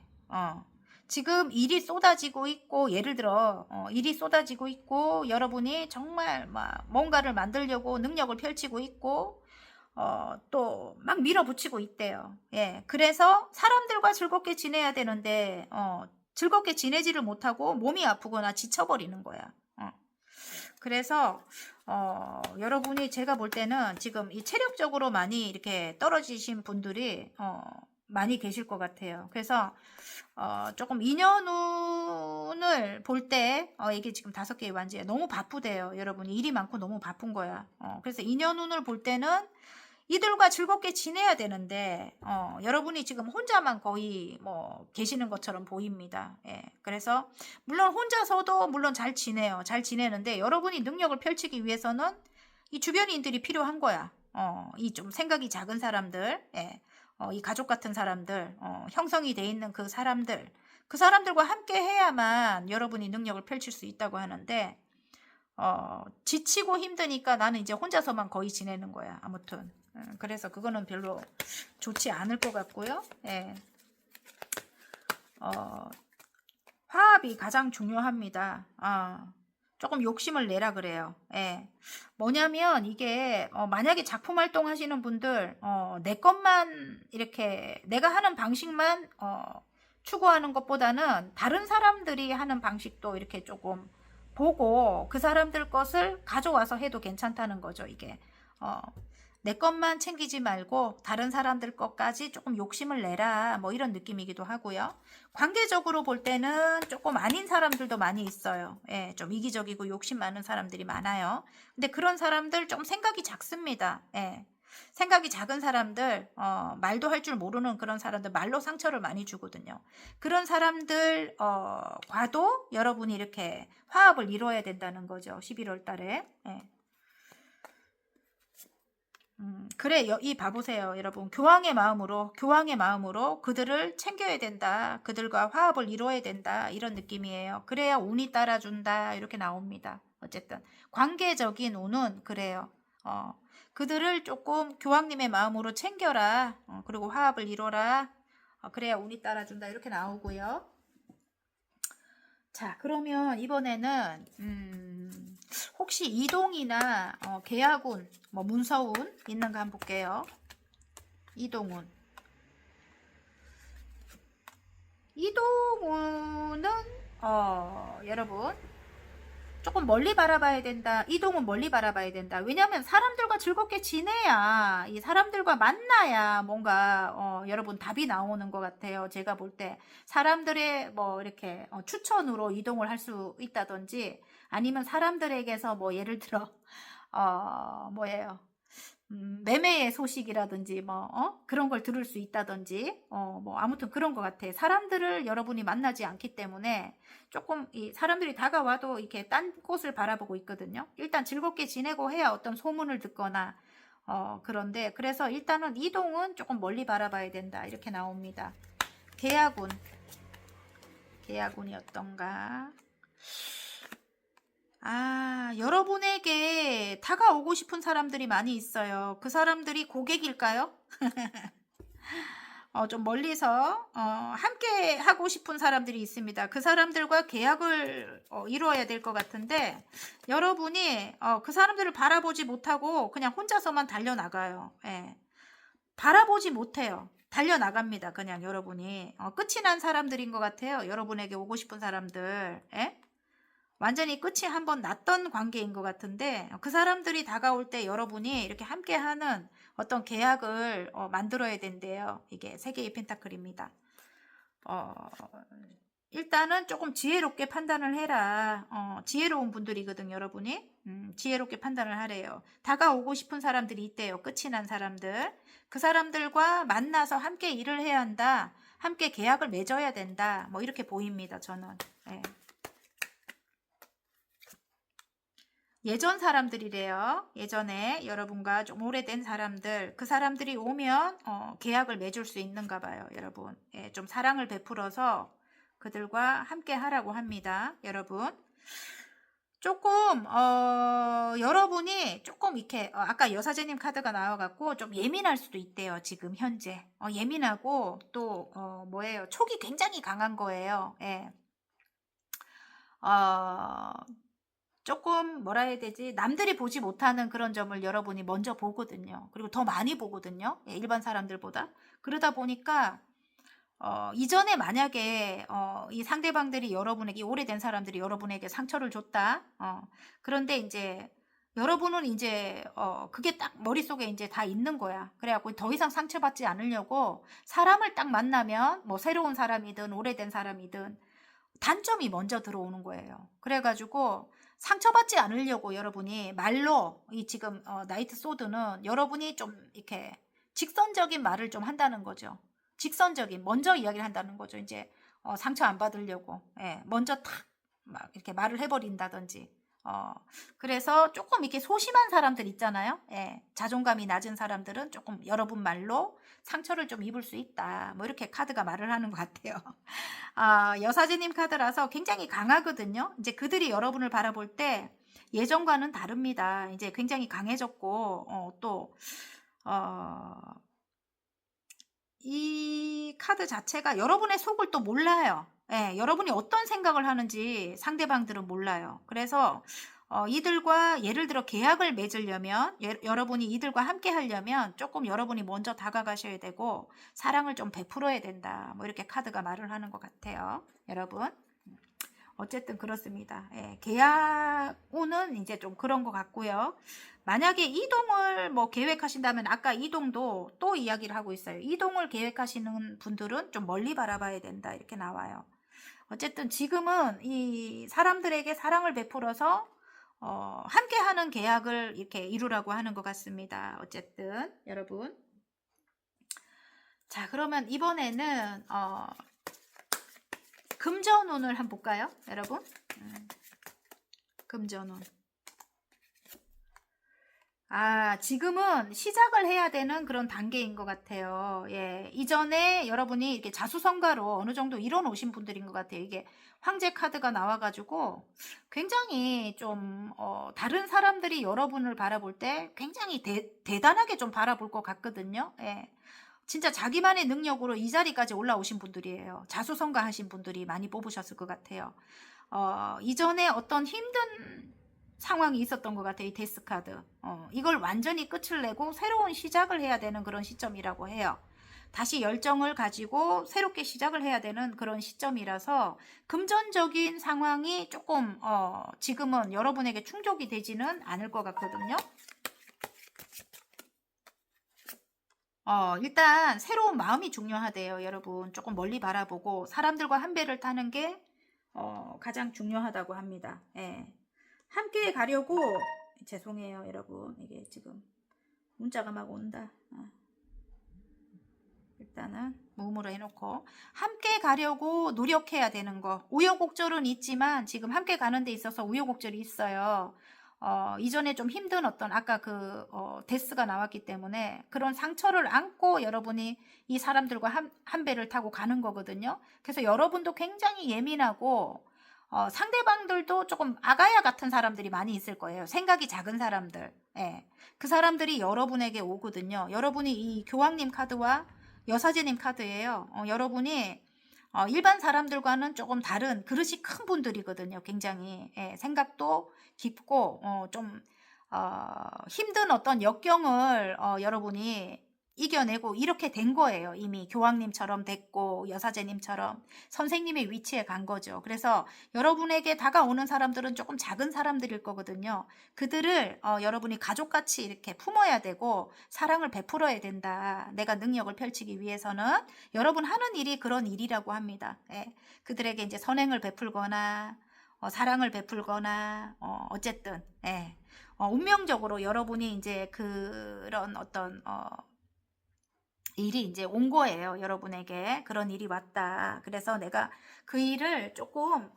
지금 일이 쏟아지고 있고 예를 들어 일이 쏟아지고 있고 여러분이 정말 막 뭔가를 만들려고 능력을 펼치고 있고 또 막 밀어붙이고 있대요. 그래서 사람들과 즐겁게 지내야 되는데 즐겁게 지내지를 못하고 몸이 아프거나 지쳐버리는 거야. 그래서 여러분이 제가 볼 때는 지금 이 체력적으로 많이 이렇게 떨어지신 분들이 많이 계실 것 같아요. 그래서 조금 인연운을 볼 때 이게 지금 5개의 완지에 너무 바쁘대요. 여러분이 일이 많고 너무 바쁜 거야. 그래서 인연운을 볼 때는 이들과 즐겁게 지내야 되는데 여러분이 지금 혼자만 거의 뭐 계시는 것처럼 보입니다. 예. 그래서 물론 혼자서도 물론 잘 지내요. 잘 지내는데 여러분이 능력을 펼치기 위해서는 이 주변인들이 필요한 거야. 이 좀 생각이 작은 사람들, 예. 이 가족 같은 사람들, 형성이 돼 있는 그 사람들과 함께 해야만 여러분이 능력을 펼칠 수 있다고 하는데 지치고 힘드니까 나는 이제 혼자서만 거의 지내는 거야. 아무튼 그래서 그거는 별로 좋지 않을 것 같고요. 예. 화합이 가장 중요합니다. 조금 욕심을 내라 그래요. 예. 뭐냐면 이게 만약에 작품 활동 하시는 분들 내 것만 이렇게 내가 하는 방식만 추구하는 것보다는 다른 사람들이 하는 방식도 이렇게 조금 보고 그 사람들 것을 가져와서 해도 괜찮다는 거죠. 이게 내 것만 챙기지 말고 다른 사람들 것까지 조금 욕심을 내라 뭐 이런 느낌이기도 하고요. 관계적으로 볼 때는 조금 아닌 사람들도 많이 있어요. 예, 좀 이기적이고 욕심 많은 사람들이 많아요. 근데 그런 사람들 좀 생각이 작습니다. 예. 생각이 작은 사람들, 말도 할 줄 모르는 그런 사람들, 말로 상처를 많이 주거든요. 그런 사람들, 과도 여러분이 이렇게 화합을 이루어야 된다는 거죠. 11월 달에. 예. 그래, 이 봐보세요, 여러분. 교황의 마음으로 그들을 챙겨야 된다. 그들과 화합을 이루어야 된다. 이런 느낌이에요. 그래야 운이 따라준다. 이렇게 나옵니다. 어쨌든, 관계적인 운은 그래요. 그들을 조금 교황님의 마음으로 챙겨라. 그리고 화합을 이뤄라. 그래야 운이 따라준다. 이렇게 나오고요. 자, 그러면 이번에는 혹시 이동이나 계약운, 뭐 문서운 있는가 한번 볼게요. 이동운. 이동운은 여러분 조금 멀리 바라봐야 된다. 이동은 멀리 바라봐야 된다. 왜냐하면 사람들과 즐겁게 지내야 이 사람들과 만나야 뭔가 여러분 답이 나오는 것 같아요. 제가 볼 때 사람들의 뭐 이렇게 추천으로 이동을 할 수 있다든지 아니면 사람들에게서 뭐 예를 들어 뭐예요? 매매의 소식이라든지 뭐 그런 걸 들을 수 있다든지 뭐 아무튼 그런 것 같아. 사람들을 여러분이 만나지 않기 때문에 조금 이 사람들이 다가와도 이렇게 딴 곳을 바라보고 있거든요. 일단 즐겁게 지내고 해야 어떤 소문을 듣거나 그런데 그래서 일단은 이동은 조금 멀리 바라봐야 된다 이렇게 나옵니다. 계약운이 어떤가? 여러분에게 다가오고 싶은 사람들이 많이 있어요. 그 사람들이 고객일까요? 좀 멀리서 함께 하고 싶은 사람들이 있습니다. 그 사람들과 계약을 이루어야 될 것 같은데 여러분이 그 사람들을 바라보지 못하고 그냥 혼자서만 달려나가요. 예. 바라보지 못해요. 달려나갑니다. 그냥 여러분이 끝이 난 사람들인 것 같아요. 여러분에게 오고 싶은 사람들. 예? 완전히 끝이 한번 났던 관계인 것 같은데 그 사람들이 다가올 때 여러분이 이렇게 함께하는 어떤 계약을 만들어야 된대요. 이게 3개의 펜타클입니다. 일단은 조금 지혜롭게 판단을 해라. 지혜로운 분들이거든 여러분이. 지혜롭게 판단을 하래요. 다가오고 싶은 사람들이 있대요. 끝이 난 사람들. 그 사람들과 만나서 함께 일을 해야 한다. 함께 계약을 맺어야 된다. 뭐 이렇게 보입니다. 저는. 네. 예전 사람들이래요. 예전에 여러분과 좀 오래된 사람들, 그 사람들이 오면 계약을 맺을 수 있는가 봐요. 여러분. 예, 좀 사랑을 베풀어서 그들과 함께 하라고 합니다. 여러분. 조금 여러분이 조금 이렇게 아까 여사제님 카드가 나와갖고 좀 예민할 수도 있대요. 지금 현재. 예민하고 또 뭐예요? 촉이 굉장히 강한 거예요. 예. 조금 뭐라 해야 되지? 남들이 보지 못하는 그런 점을 여러분이 먼저 보거든요. 그리고 더 많이 보거든요. 예, 일반 사람들보다. 그러다 보니까 이전에 만약에 이 상대방들이 여러분에게 오래된 사람들이 여러분에게 상처를 줬다. 그런데 이제 여러분은 이제 그게 딱 머릿속에 이제 다 있는 거야. 그래갖고 더 이상 상처받지 않으려고 사람을 딱 만나면 뭐 새로운 사람이든 오래된 사람이든 단점이 먼저 들어오는 거예요. 그래가지고 상처받지 않으려고 여러분이 말로 이 지금 나이트 소드는 여러분이 좀 이렇게 직선적인 말을 좀 한다는 거죠. 직선적인 먼저 이야기를 한다는 거죠. 이제 상처 안 받으려고 먼저 탁 막 이렇게 말을 해버린다든지 그래서 조금 이렇게 소심한 사람들 있잖아요. 자존감이 낮은 사람들은 조금 여러분 말로 상처를 좀 입을 수 있다. 뭐 이렇게 카드가 말을 하는 것 같아요. 여사제님 카드라서 굉장히 강하거든요. 이제 그들이 여러분을 바라볼 때 예전과는 다릅니다. 이제 굉장히 강해졌고 이 카드 자체가 여러분의 속을 또 몰라요. 여러분이 어떤 생각을 하는지 상대방들은 몰라요. 그래서 이들과 예를 들어 계약을 맺으려면 여러분이 이들과 함께 하려면 조금 여러분이 먼저 다가가셔야 되고 사랑을 좀 베풀어야 된다. 뭐 이렇게 카드가 말을 하는 것 같아요. 여러분. 어쨌든 그렇습니다. 계약운은 이제 좀 그런 것 같고요. 만약에 이동을 뭐 계획하신다면 아까 이동도 또 이야기를 하고 있어요. 이동을 계획하시는 분들은 좀 멀리 바라봐야 된다. 이렇게 나와요. 어쨌든 지금은 이 사람들에게 사랑을 베풀어서 함께하는 계약을 이렇게 이루라고 하는 것 같습니다. 어쨌든 여러분. 자, 그러면 이번에는 금전운을 한번 볼까요, 여러분? 금전운. 지금은 시작을 해야 되는 그런 단계인 것 같아요. 이전에 여러분이 이렇게 자수성가로 어느 정도 이뤄놓으신 분들인 것 같아요. 이게 황제 카드가 나와가지고 굉장히 좀 다른 사람들이 여러분을 바라볼 때 굉장히 대단하게 좀 바라볼 것 같거든요. 진짜 자기만의 능력으로 이 자리까지 올라오신 분들이에요. 자수성가하신 분들이 많이 뽑으셨을 것 같아요. 이전에 어떤 힘든 상황이 있었던 것 같아요. 이 데스 카드. 이걸 완전히 끝을 내고 새로운 시작을 해야 되는 그런 시점이라고 해요. 다시 열정을 가지고 새롭게 시작을 해야 되는 그런 시점이라서 금전적인 상황이 조금 지금은 여러분에게 충족이 되지는 않을 것 같거든요. 일단 새로운 마음이 중요하대요. 여러분 조금 멀리 바라보고 사람들과 한 배를 타는 게 가장 중요하다고 합니다. 함께 가려고 죄송해요 여러분. 이게 지금 문자가 막 온다. 일단은 무음으로 해놓고 함께 가려고 노력해야 되는 거. 우여곡절은 있지만 지금 함께 가는 데 있어서 우여곡절이 있어요. 이전에 좀 힘든 어떤 아까 그 데스가 나왔기 때문에 그런 상처를 안고 여러분이 이 사람들과 한 배를 타고 가는 거거든요. 그래서 여러분도 굉장히 예민하고 상대방들도 조금 아가야 같은 사람들이 많이 있을 거예요. 생각이 작은 사람들. 그 사람들이 여러분에게 오거든요. 여러분이 이 교황님 카드와 여사제님 카드예요. 여러분이 일반 사람들과는 조금 다른 그릇이 큰 분들이거든요. 굉장히 생각도 깊고 좀 힘든 어떤 역경을 여러분이 이겨내고 이렇게 된 거예요. 이미 교황님처럼 됐고 여사제님처럼 선생님의 위치에 간 거죠. 그래서 여러분에게 다가오는 사람들은 조금 작은 사람들일 거거든요. 그들을 여러분이 가족같이 이렇게 품어야 되고 사랑을 베풀어야 된다. 내가 능력을 펼치기 위해서는 여러분 하는 일이 그런 일이라고 합니다. 그들에게 이제 선행을 베풀거나 사랑을 베풀거나 어쨌든 운명적으로 여러분이 이제 그런 어떤 일이 이제 온 거예요. 여러분에게 그런 일이 왔다. 그래서 내가 그 일을 조금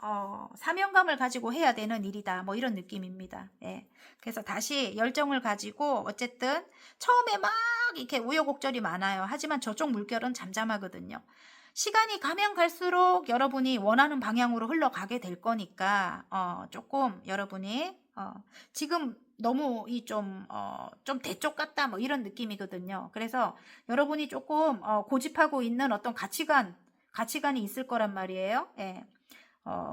사명감을 가지고 해야 되는 일이다. 뭐 이런 느낌입니다. 그래서 다시 열정을 가지고 어쨌든 처음에 막 이렇게 우여곡절이 많아요. 하지만 저쪽 물결은 잠잠하거든요. 시간이 가면 갈수록 여러분이 원하는 방향으로 흘러가게 될 거니까 조금 여러분이 지금 너무 좀 대쪽 같다 뭐 이런 느낌이거든요. 그래서 여러분이 조금 고집하고 있는 어떤 가치관이 있을 거란 말이에요.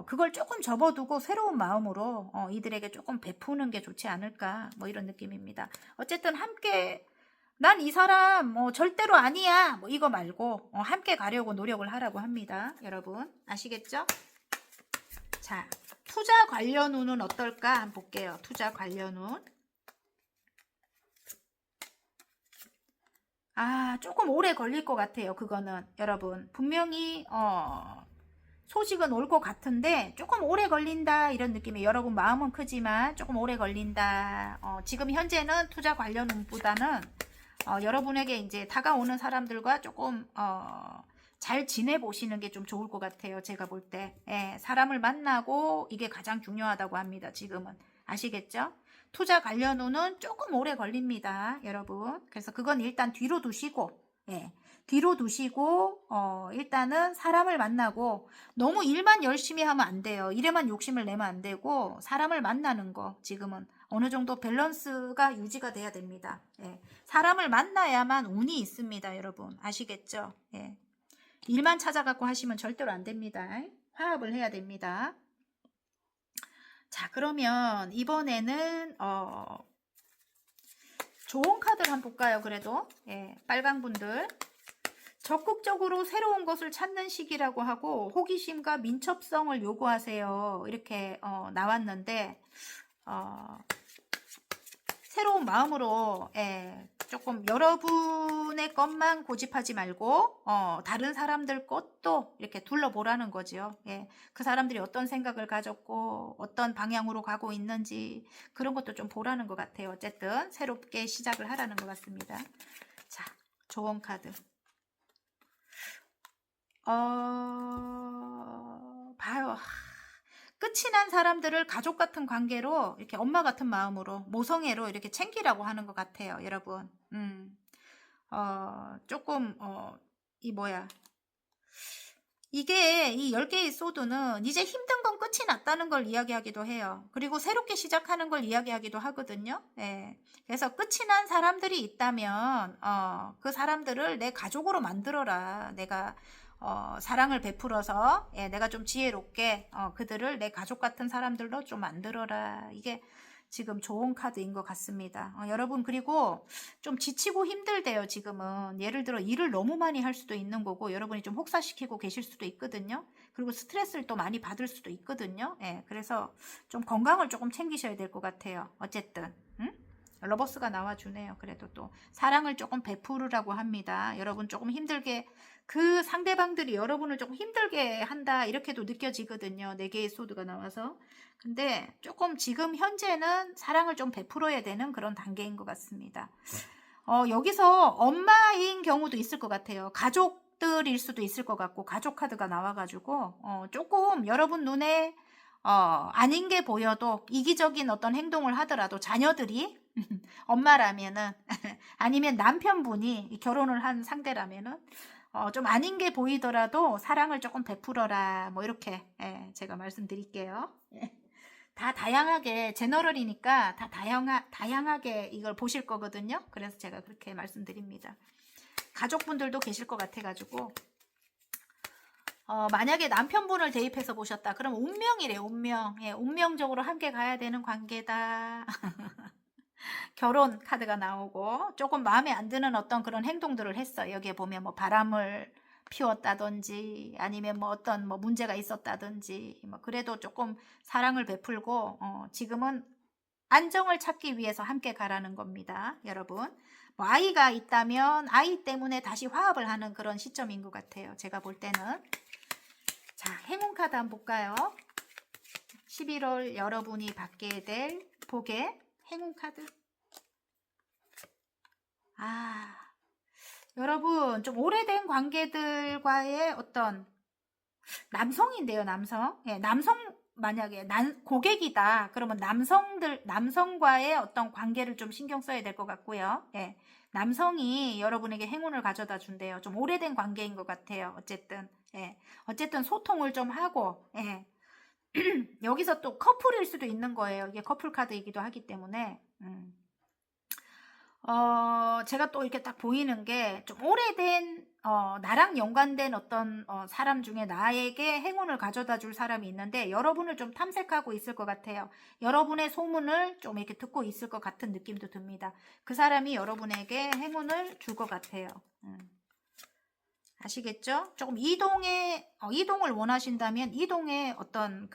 그걸 조금 접어두고 새로운 마음으로 이들에게 조금 베푸는 게 좋지 않을까 뭐 이런 느낌입니다. 어쨌든 함께 난 이 사람 절대로 아니야. 뭐 이거 말고 함께 가려고 노력을 하라고 합니다. 여러분 아시겠죠? 자, 투자 관련 운은 어떨까 한번 볼게요. 투자 관련 운. 아, 조금 오래 걸릴 것 같아요. 그거는 여러분 분명히 소식은 올 것 같은데 조금 오래 걸린다 이런 느낌이에요. 여러분 마음은 크지만 조금 오래 걸린다. 지금 현재는 투자 관련 운보다는 여러분에게 이제 다가오는 사람들과 조금 잘 지내보시는 게 좀 좋을 것 같아요. 제가 볼 때. 예, 사람을 만나고 이게 가장 중요하다고 합니다. 지금은. 아시겠죠? 투자 관련 후는 조금 오래 걸립니다. 여러분. 그래서 그건 일단 뒤로 두시고, 예, 뒤로 두시고, 일단은 사람을 만나고, 너무 일만 열심히 하면 안 돼요. 일에만 욕심을 내면 안 되고, 사람을 만나는 거, 지금은 어느 정도 밸런스가 유지가 돼야 됩니다. 예, 사람을 만나야만 운이 있습니다. 여러분. 아시겠죠? 예. 일만 찾아갖고 하시면 절대로 안 됩니다. 화합을 해야 됩니다. 자, 그러면 이번에는 좋은 카드를 한번 볼까요? 그래도 예, 빨강 분들 적극적으로 새로운 것을 찾는 시기라고 하고 호기심과 민첩성을 요구하세요. 이렇게 나왔는데 새로운 마음으로 조금 여러분의 것만 고집하지 말고 다른 사람들 것도 이렇게 둘러보라는 거죠. 예, 그 사람들이 어떤 생각을 가졌고 어떤 방향으로 가고 있는지 그런 것도 좀 보라는 것 같아요. 어쨌든 새롭게 시작을 하라는 것 같습니다. 자, 좋은 카드. 봐요. 끝이 난 사람들을 가족 같은 관계로 이렇게 엄마 같은 마음으로 모성애로 이렇게 챙기라고 하는 것 같아요. 여러분. 조금 이게 이 10개의 소드는 이제 힘든 건 끝이 났다는 걸 이야기하기도 해요. 그리고 새롭게 시작하는 걸 이야기하기도 하거든요. 예. 그래서 끝이 난 사람들이 있다면 그 사람들을 내 가족으로 만들어라. 내가 사랑을 베풀어서 내가 좀 지혜롭게 그들을 내 가족 같은 사람들로 좀 만들어라. 이게 지금 좋은 카드인 것 같습니다. 여러분 그리고 좀 지치고 힘들대요. 지금은 예를 들어 일을 너무 많이 할 수도 있는 거고 여러분이 좀 혹사시키고 계실 수도 있거든요. 그리고 스트레스를 또 많이 받을 수도 있거든요. 그래서 좀 건강을 조금 챙기셔야 될 것 같아요. 어쨌든 러버스가 나와주네요. 그래도 또 사랑을 조금 베푸르라고 합니다. 여러분 조금 힘들게 그 상대방들이 여러분을 조금 힘들게 한다 이렇게도 느껴지거든요. 4개의 소드가 나와서. 근데 조금 지금 현재는 사랑을 좀 베풀어야 되는 그런 단계인 것 같습니다. 여기서 엄마인 경우도 있을 것 같아요. 가족들일 수도 있을 것 같고 가족 카드가 나와가지고 조금 여러분 눈에 아닌 게 보여도 이기적인 어떤 행동을 하더라도 자녀들이 엄마라면은 아니면 남편분이 결혼을 한 상대라면은 좀 아닌 게 보이더라도 사랑을 조금 베풀어라 뭐 이렇게 제가 말씀드릴게요. 다 다양하게 제너럴이니까 다 다양하게 이걸 보실 거거든요. 그래서 제가 그렇게 말씀드립니다. 가족분들도 계실 것 같아가지고 만약에 남편분을 대입해서 보셨다. 그럼 운명이래요. 운명. 운명적으로 함께 가야 되는 관계다. 결혼 카드가 나오고 조금 마음에 안 드는 어떤 그런 행동들을 했어요. 여기에 보면 뭐 바람을 피웠다든지 아니면 뭐 어떤 뭐 문제가 있었다든지 뭐 그래도 조금 사랑을 베풀고 지금은 안정을 찾기 위해서 함께 가라는 겁니다. 여러분 뭐 아이가 있다면 아이 때문에 다시 화합을 하는 그런 시점인 것 같아요. 제가 볼 때는. 자, 행운 카드 한번 볼까요? 11월 여러분이 받게 될 복의 행운 카드. 여러분 좀 오래된 관계들과의 어떤 남성인데요. 남성. 남성 만약에 고객이다. 그러면 남성과의 어떤 관계를 좀 신경 써야 될 것 같고요. 남성이 여러분에게 행운을 가져다 준대요. 좀 오래된 관계인 것 같아요. 어쨌든 소통을 좀 하고 여기서 또 커플일 수도 있는 거예요. 이게 커플 카드이기도 하기 때문에 제가 또 이렇게 딱 보이는 게 좀 오래된 나랑 연관된 어떤 사람 중에 나에게 행운을 가져다 줄 사람이 있는데 여러분을 좀 탐색하고 있을 것 같아요. 여러분의 소문을 좀 이렇게 듣고 있을 것 같은 느낌도 듭니다. 그 사람이 여러분에게 행운을 줄 것 같아요. 아시겠죠? 조금 이동을 원하신다면 이동의 어떤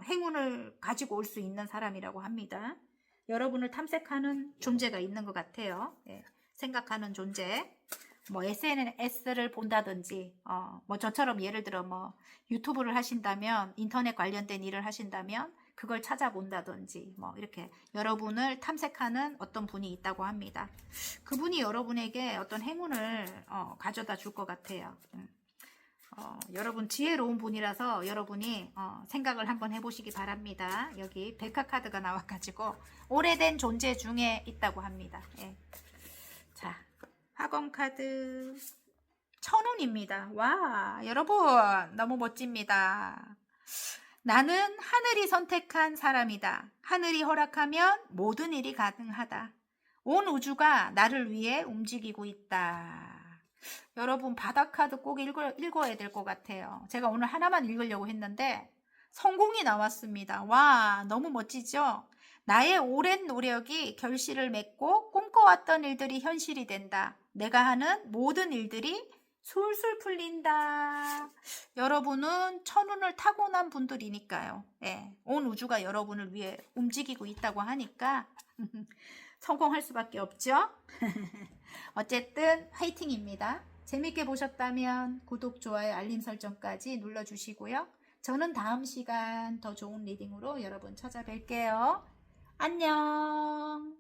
행운을 가지고 올 수 있는 사람이라고 합니다. 여러분을 탐색하는 존재가 있는 것 같아요. 예, 생각하는 존재. 뭐 SNS를 본다든지, 뭐 저처럼 예를 들어 뭐 유튜브를 하신다면, 인터넷 관련된 일을 하신다면 그걸 찾아본다든지, 뭐 이렇게 여러분을 탐색하는 어떤 분이 있다고 합니다. 그분이 여러분에게 어떤 행운을 가져다 줄 것 같아요. 여러분 지혜로운 분이라서 여러분이 생각을 한번 해보시기 바랍니다. 여기 백화 카드가 나와가지고 오래된 존재 중에 있다고 합니다. 예. 자, 화검 카드 1000원입니다. 와, 여러분 너무 멋집니다. 나는 하늘이 선택한 사람이다. 하늘이 허락하면 모든 일이 가능하다. 온 우주가 나를 위해 움직이고 있다. 여러분 바닥 카드 꼭 읽어야 될 것 같아요. 제가 오늘 하나만 읽으려고 했는데 성공이 나왔습니다. 와, 너무 멋지죠? 나의 오랜 노력이 결실을 맺고 꿈꿔왔던 일들이 현실이 된다. 내가 하는 모든 일들이 술술 풀린다. 여러분은 천운을 타고난 분들이니까요. 예, 온 우주가 여러분을 위해 움직이고 있다고 하니까 성공할 수밖에 없죠. 어쨌든 화이팅입니다. 재밌게 보셨다면 구독, 좋아요, 알림 설정까지 눌러주시고요. 저는 다음 시간 더 좋은 리딩으로 여러분 찾아뵐게요. 안녕.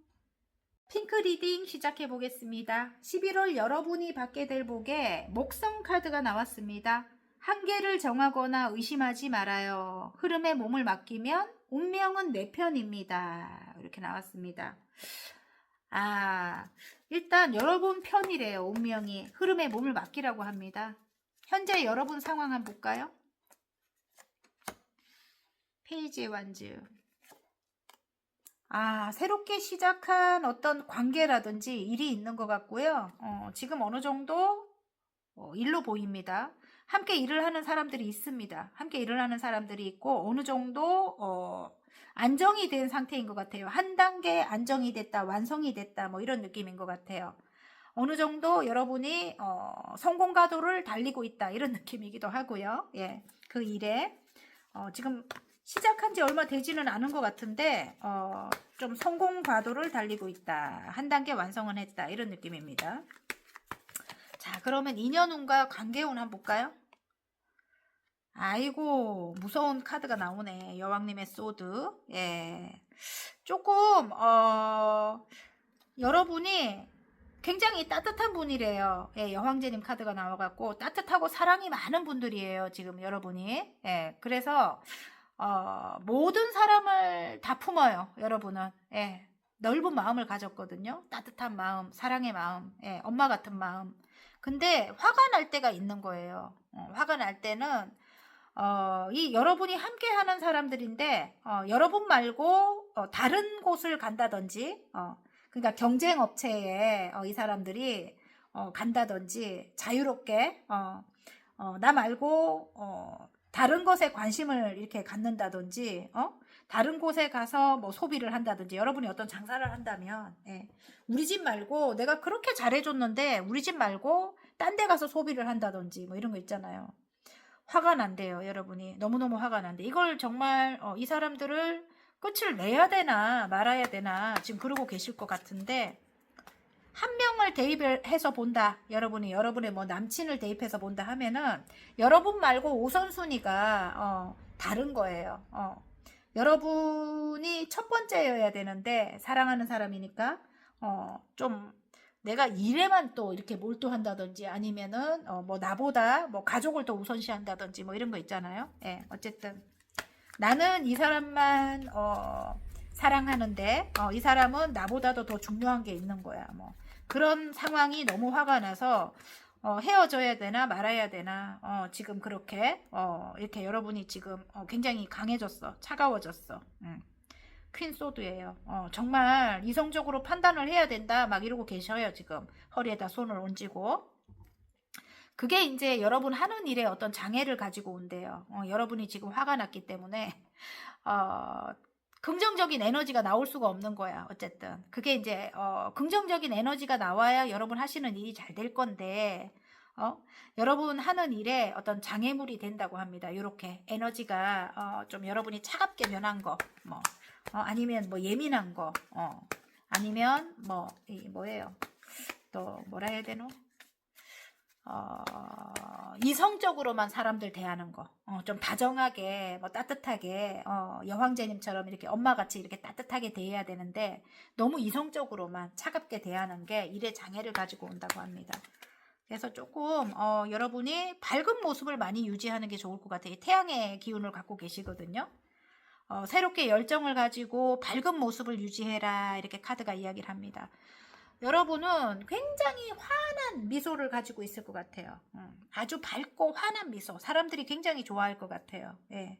핑크 리딩 시작해 보겠습니다. 11월 여러분이 받게 될 복에 목성 카드가 나왔습니다. 한계를 정하거나 의심하지 말아요. 흐름에 몸을 맡기면 운명은 내 편입니다. 이렇게 나왔습니다. 일단 여러분 편이래요. 운명이. 흐름에 몸을 맡기라고 합니다. 현재 여러분 상황 한번 볼까요? 페이지 완즈. 새롭게 시작한 어떤 관계라든지 일이 있는 것 같고요. 지금 어느 정도 일로 보입니다. 함께 일을 하는 사람들이 있습니다. 함께 일을 하는 사람들이 있고 어느 정도 안정이 된 상태인 것 같아요. 한 단계 안정이 됐다, 완성이 됐다, 뭐 이런 느낌인 것 같아요. 어느 정도 여러분이 성공 가도를 달리고 있다, 이런 느낌이기도 하고요. 예, 그 일에 지금 시작한 지 얼마 되지는 않은 것 같은데 좀 성공 과도를 달리고 있다. 한 단계 완성은 했다. 이런 느낌입니다. 자, 그러면 인연운과 관계운 한번 볼까요? 아이고, 무서운 카드가 나오네. 여왕님의 소드. 예. 조금 여러분이 굉장히 따뜻한 분이래요. 예, 여왕제님 카드가 나와갖고 따뜻하고 사랑이 많은 분들이에요. 지금 여러분이. 예, 그래서 모든 사람을 다 품어요. 여러분은. 예, 넓은 마음을 가졌거든요. 따뜻한 마음, 사랑의 마음, 예, 엄마 같은 마음. 근데 화가 날 때가 있는 거예요. 화가 날 때는 이 여러분이 함께 하는 사람들인데 여러분 말고 다른 곳을 간다든지 그러니까 경쟁 업체에 이 사람들이 간다든지 자유롭게 나 말고 다른 것에 관심을 이렇게 갖는다든지 다른 곳에 가서 뭐 소비를 한다든지 여러분이 어떤 장사를 한다면 예, 우리 집 말고 내가 그렇게 잘해줬는데 우리 집 말고 딴 데 가서 소비를 한다든지 뭐 이런 거 있잖아요. 화가 난대요. 여러분이 너무너무 화가 난대. 이걸 정말 이 사람들을 끝을 내야 되나 말아야 되나 지금 그러고 계실 것 같은데 한 명을 대입을 해서 본다. 여러분이 여러분의 뭐 남친을 대입해서 본다 하면은 여러분 말고 우선순위가 다른 거예요. 여러분이 첫 번째여야 되는데 사랑하는 사람이니까 좀 내가 일에만 또 이렇게 몰두한다든지 아니면은 뭐 나보다 뭐 가족을 더 우선시한다든지 뭐 이런 거 있잖아요. 예, 어쨌든 나는 이 사람만 사랑하는데 이 사람은 나보다도 더 중요한 게 있는 거야. 뭐 그런 상황이 너무 화가 나서 헤어져야 되나 말아야 되나 지금 그렇게 이렇게 여러분이 지금 굉장히 강해졌어. 차가워졌어. 퀸 소드예요. 정말 이성적으로 판단을 해야 된다 막 이러고 계셔요. 지금 허리에다 손을 얹고. 그게 이제 여러분 하는 일에 어떤 장애를 가지고 온대요. 여러분이 지금 화가 났기 때문에 어, 긍정적인 에너지가 나올 수가 없는 거야. 어쨌든 그게 이제 긍정적인 에너지가 나와야 여러분 하시는 일이 잘 될 건데 여러분 하는 일에 어떤 장애물이 된다고 합니다. 이렇게 에너지가 좀 여러분이 차갑게 변한 거, 뭐 아니면 뭐 예민한 거, 아니면 뭐예요? 또 뭐라 해야 되노? 이성적으로만 사람들 대하는 거, 좀 다정하게, 뭐 따뜻하게, 여황제님처럼 이렇게 엄마같이 이렇게 따뜻하게 대해야 되는데, 너무 이성적으로만 차갑게 대하는 게 일에 장애를 가지고 온다고 합니다. 그래서 조금, 여러분이 밝은 모습을 많이 유지하는 게 좋을 것 같아요. 태양의 기운을 갖고 계시거든요. 새롭게 열정을 가지고 밝은 모습을 유지해라. 이렇게 카드가 이야기를 합니다. 여러분은 굉장히 환한 미소를 가지고 있을 것 같아요. 아주 밝고 환한 미소. 사람들이 굉장히 좋아할 것 같아요. 예.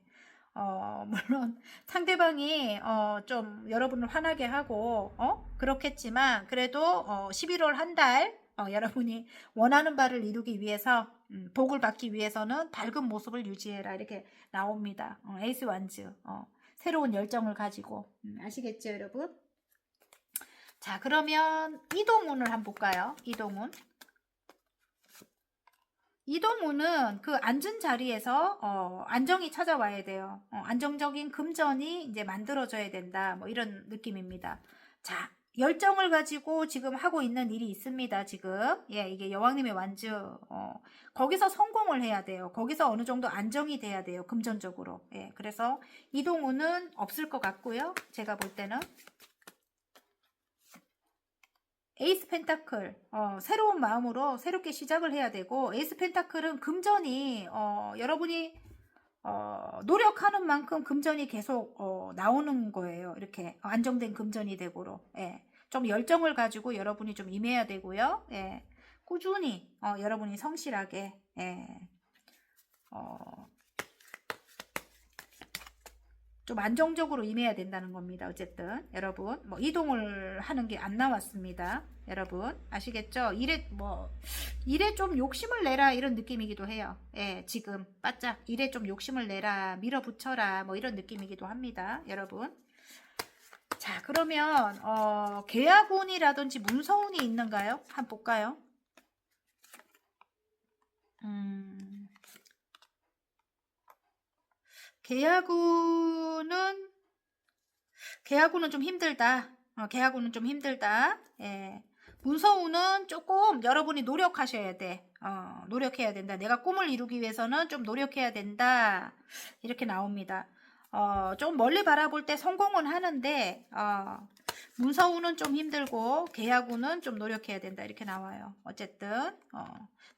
물론 상대방이 좀 여러분을 화나게 하고 그렇겠지만 그래도 11월 한 달 여러분이 원하는 바를 이루기 위해서 복을 받기 위해서는 밝은 모습을 유지해라 이렇게 나옵니다. 에이스 완즈 새로운 열정을 가지고 아시겠죠 여러분? 자, 그러면 이동운을 한번 볼까요? 이동운은 그 앉은 자리에서 안정이 찾아와야 돼요. 안정적인 금전이 이제 만들어져야 된다. 뭐 이런 느낌입니다. 자, 열정을 가지고 지금 하고 있는 일이 있습니다. 지금 이게 여왕님의 완주. 거기서 성공을 해야 돼요. 거기서 어느 정도 안정이 돼야 돼요. 금전적으로. 그래서 이동운은 없을 것 같고요. 제가 볼 때는. 에이스 펜타클 새로운 마음으로 새롭게 시작을 해야 되고 에이스 펜타클은 금전이 여러분이 노력하는 만큼 금전이 계속 나오는 거예요. 이렇게 안정된 금전이 되고로 좀 열정을 가지고 여러분이 좀 임해야 되고요. 꾸준히 여러분이 성실하게 좀 안정적으로 임해야 된다는 겁니다. 어쨌든 여러분 뭐 이동을 하는 게 안 나왔습니다. 여러분 아시겠죠? 일에 좀 욕심을 내라 이런 느낌이기도 해요. 지금 바짝 일에 좀 욕심을 내라 밀어붙여라 뭐 이런 느낌이기도 합니다. 여러분. 자 그러면 계약운이라든지 문서운이 있는가요? 한번 볼까요? 계약운은 좀 힘들다. 계약운은 좀 힘들다. 문서운은 조금 여러분이 노력하셔야 돼. 노력해야 된다. 내가 꿈을 이루기 위해서는 좀 노력해야 된다. 이렇게 나옵니다. 좀 멀리 바라볼 때 성공은 하는데 문서운은 좀 힘들고 계약운은 좀 노력해야 된다. 이렇게 나와요. 어쨌든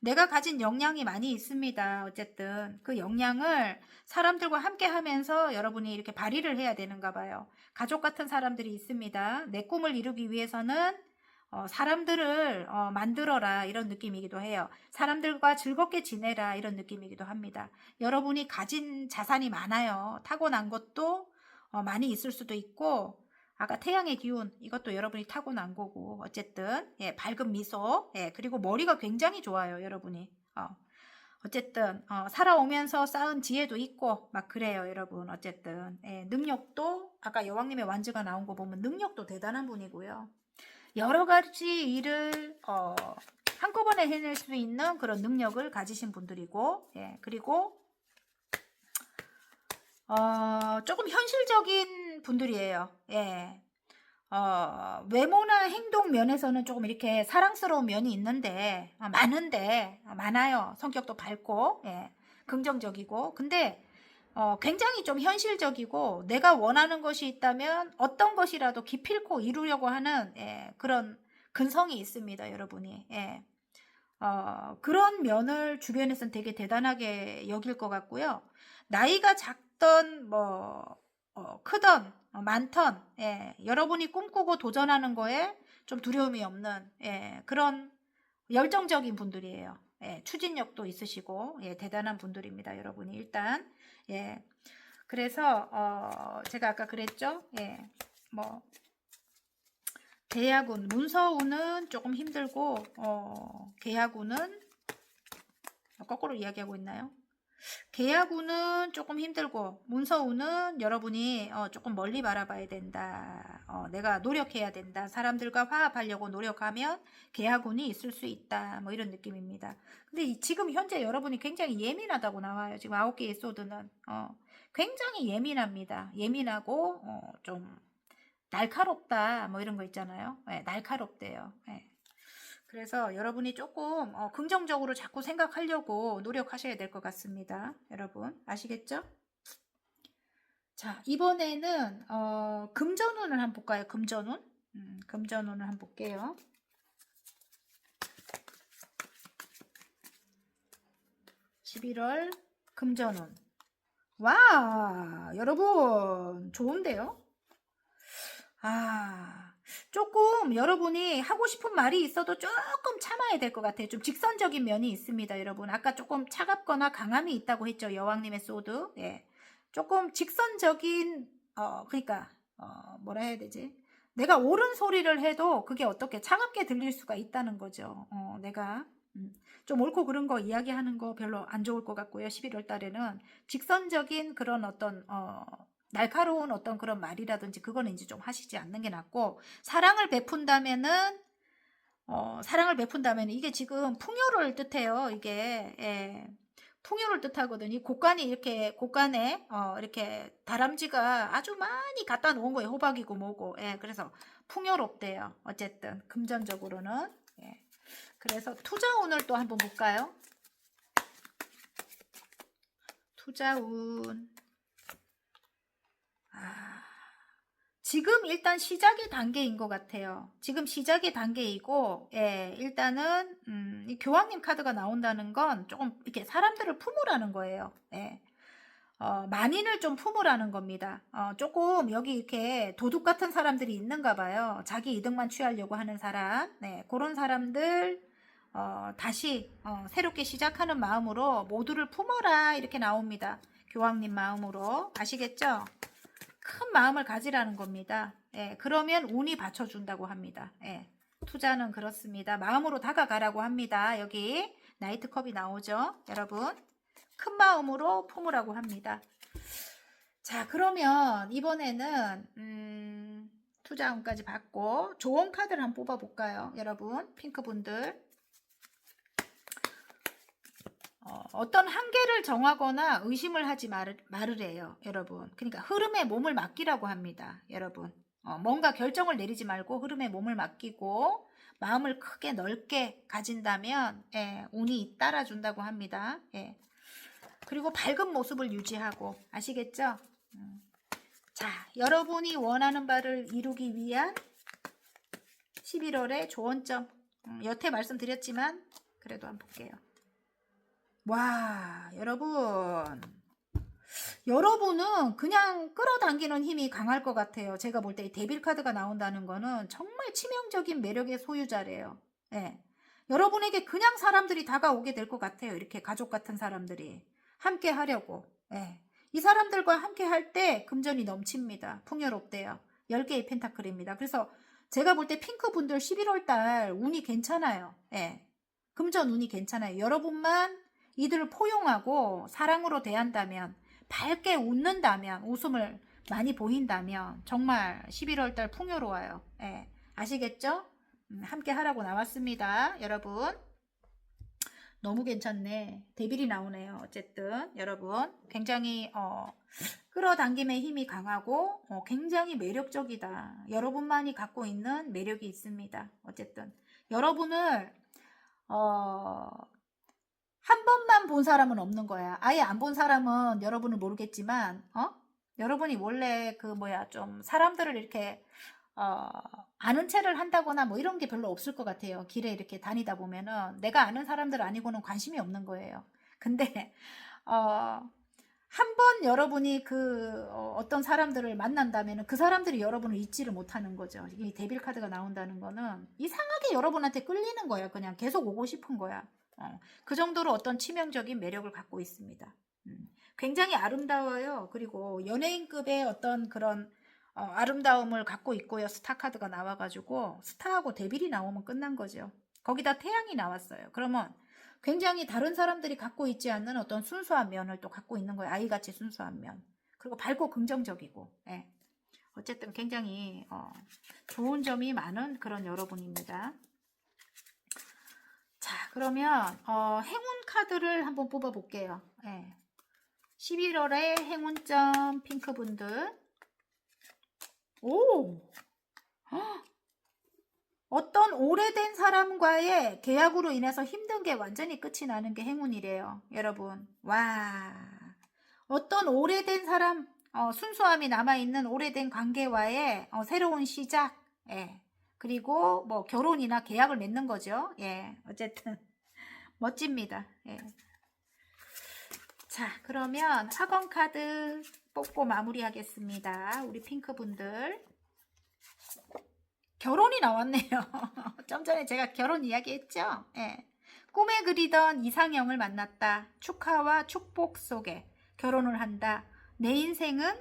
내가 가진 역량이 많이 있습니다. 어쨌든 그 역량을 사람들과 함께 하면서 여러분이 이렇게 발휘를 해야 되는가 봐요. 가족 같은 사람들이 있습니다. 내 꿈을 이루기 위해서는 사람들을 만들어라 이런 느낌이기도 해요. 사람들과 즐겁게 지내라 이런 느낌이기도 합니다. 여러분이 가진 자산이 많아요. 타고난 것도 많이 있을 수도 있고 아까 태양의 기운 이것도 여러분이 타고난 거고 어쨌든 밝은 미소 그리고 머리가 굉장히 좋아요. 여러분이 어쨌든 살아오면서 쌓은 지혜도 있고 막 그래요. 여러분 어쨌든 능력도 아까 여왕님의 완주가 나온 거 보면 능력도 대단한 분이고요. 여러 가지 일을 한꺼번에 해낼 수 있는 그런 능력을 가지신 분들이고 그리고 조금 현실적인 분들이에요. 외모나 행동 면에서는 조금 이렇게 사랑스러운 면이 있는데 많아요. 성격도 밝고 긍정적이고 근데 굉장히 좀 현실적이고 내가 원하는 것이 있다면 어떤 것이라도 기필코 이루려고 하는 그런 근성이 있습니다. 여러분이 그런 면을 주변에서는 되게 대단하게 여길 것 같고요. 나이가 작던 크던 많던 여러분이 꿈꾸고 도전하는 거에 좀 두려움이 없는 그런 열정적인 분들이에요. 추진력도 있으시고 대단한 분들입니다. 여러분이 일단 그래서 제가 아까 그랬죠. 예, 뭐 대야군, 문서운은 조금 힘들고 계야군은 거꾸로 이야기하고 있나요? 계야군은 조금 힘들고 문서운은 여러분이 조금 멀리 바라봐야 된다. 내가 노력해야 된다. 사람들과 화합하려고 노력하면 계야군이 있을 수 있다. 뭐 이런 느낌입니다. 근데 지금 현재 여러분이 굉장히 예민하다고 나와요. 지금 9개의 소드는 굉장히 예민합니다. 예민하고 좀 날카롭다. 뭐 이런 거 있잖아요. 네, 날카롭대요. 네. 그래서 여러분이 조금 긍정적으로 자꾸 생각하려고 노력하셔야 될 것 같습니다. 여러분 아시겠죠? 자, 이번에는 금전운을 한번 볼까요? 금전운. 금전운을 한번 볼게요. (11월) 금전운. 와, 여러분 좋은데요? 조금 여러분이 하고 싶은 말이 있어도 조금 참아야 될 것 같아요. 좀 직선적인 면이 있습니다, 여러분. 아까 조금 차갑거나 강함이 있다고 했죠, 여왕님의 소드. 예. 조금 직선적인, 그러니까, 뭐라 해야 되지? 내가 옳은 소리를 해도 그게 어떻게 차갑게 들릴 수가 있다는 거죠. 내가. 좀 옳고 그른 거 이야기하는 거 별로 안 좋을 것 같고요. 11월 달에는 직선적인 그런 어떤, 날카로운 어떤 그런 말이라든지 그거는 이제 좀 하시지 않는 게 낫고, 사랑을 베푼다면은 이게 지금 풍요를 뜻해요. 이게 예, 풍요를 뜻하거든요. 곳간에 이렇게 다람쥐가 아주 많이 갖다 놓은 거예요. 호박이고 뭐고. 예, 그래서 풍요롭대요. 어쨌든 금전적으로는. 예. 그래서 투자운을 또 한번 볼까요? 투자운. 지금 일단 시작의 단계인 것 같아요. 지금 시작의 단계이고, 예, 일단은 이 교황님 카드가 나온다는 건 조금 이렇게 사람들을 품으라는 거예요. 예. 만인을 좀 품으라는 겁니다. 조금 여기 이렇게 도둑 같은 사람들이 있는가 봐요. 자기 이득만 취하려고 하는 사람. 네, 그런 사람들 다시 새롭게 시작하는 마음으로 모두를 품어라 이렇게 나옵니다. 교황님 마음으로. 아시겠죠? 큰 마음을 가지라는 겁니다. 예, 그러면 운이 받쳐준다고 합니다. 예, 투자는 그렇습니다. 마음으로 다가가라고 합니다. 여기 나이트컵이 나오죠. 여러분 큰 마음으로 품으라고 합니다. 자, 그러면 이번에는 투자운까지 받고 좋은 카드를 한번 뽑아볼까요? 여러분 핑크분들 어떤 한계를 정하거나 의심을 하지 말으래요, 여러분. 그러니까 흐름에 몸을 맡기라고 합니다, 여러분. 뭔가 결정을 내리지 말고 흐름에 몸을 맡기고 마음을 크게 넓게 가진다면 예, 운이 따라준다고 합니다. 예. 그리고 밝은 모습을 유지하고 아시겠죠? 자, 여러분이 원하는 바를 이루기 위한 11월의 조언점 여태 말씀드렸지만 그래도 한번 볼게요. 와, 여러분은 그냥 끌어당기는 힘이 강할 것 같아요. 제가 볼 때 이 데빌 카드가 나온다는 거는 정말 치명적인 매력의 소유자래요. 예. 여러분에게 그냥 사람들이 다가오게 될 것 같아요. 이렇게 가족 같은 사람들이 함께 하려고. 예. 이 사람들과 함께 할 때 금전이 넘칩니다. 풍요롭대요. 10개의 펜타클입니다. 그래서 제가 볼 때 핑크 분들 11월 달 운이 괜찮아요. 예. 금전 운이 괜찮아요. 여러분만 이들을 포용하고 사랑으로 대한다면, 밝게 웃는다면, 웃음을 많이 보인다면 정말 11월 달 풍요로워요. 예, 아시겠죠? 함께 하라고 나왔습니다. 여러분 너무 괜찮네. 데빌이 나오네요. 어쨌든 여러분 굉장히 끌어당김의 힘이 강하고 굉장히 매력적이다. 여러분만이 갖고 있는 매력이 있습니다. 어쨌든 여러분을 한 번만 본 사람은 없는 거야. 아예 안 본 사람은 여러분은 모르겠지만, 여러분이 원래 좀 사람들을 이렇게, 아는 체를 한다거나 뭐 이런 게 별로 없을 것 같아요. 길에 이렇게 다니다 보면은 내가 아는 사람들 아니고는 관심이 없는 거예요. 근데, 한 번 여러분이 어떤 사람들을 만난다면 그 사람들이 여러분을 잊지를 못하는 거죠. 이 데빌 카드가 나온다는 거는 이상하게 여러분한테 끌리는 거야. 그냥 계속 오고 싶은 거야. 그 정도로 어떤 치명적인 매력을 갖고 있습니다. 굉장히 아름다워요. 그리고 연예인급의 어떤 그런 아름다움을 갖고 있고요. 스타 카드가 나와가지고 스타하고 데빌이 나오면 끝난 거죠. 거기다 태양이 나왔어요. 그러면 굉장히 다른 사람들이 갖고 있지 않는 어떤 순수한 면을 또 갖고 있는 거예요. 아이같이 순수한 면. 그리고 밝고 긍정적이고. 예. 어쨌든 굉장히 좋은 점이 많은 그런 여러분입니다. 자, 그러면 행운 카드를 한번 뽑아 볼게요. 예. 11월의 행운점 핑크분들. 오! 헉! 어떤 오래된 사람과의 계약으로 인해서 힘든 게 완전히 끝이 나는 게 행운이래요. 여러분. 와. 어떤 오래된 사람, 순수함이 남아있는 오래된 관계와의 새로운 시작. 예. 그리고 뭐 결혼이나 계약을 맺는 거죠. 예. 어쨌든 멋집니다. 예. 자, 그러면 학원 카드 뽑고 마무리하겠습니다. 우리 핑크분들. 결혼이 나왔네요. 좀 전에 제가 결혼 이야기했죠? 예. 꿈에 그리던 이상형을 만났다. 축하와 축복 속에 결혼을 한다. 내 인생은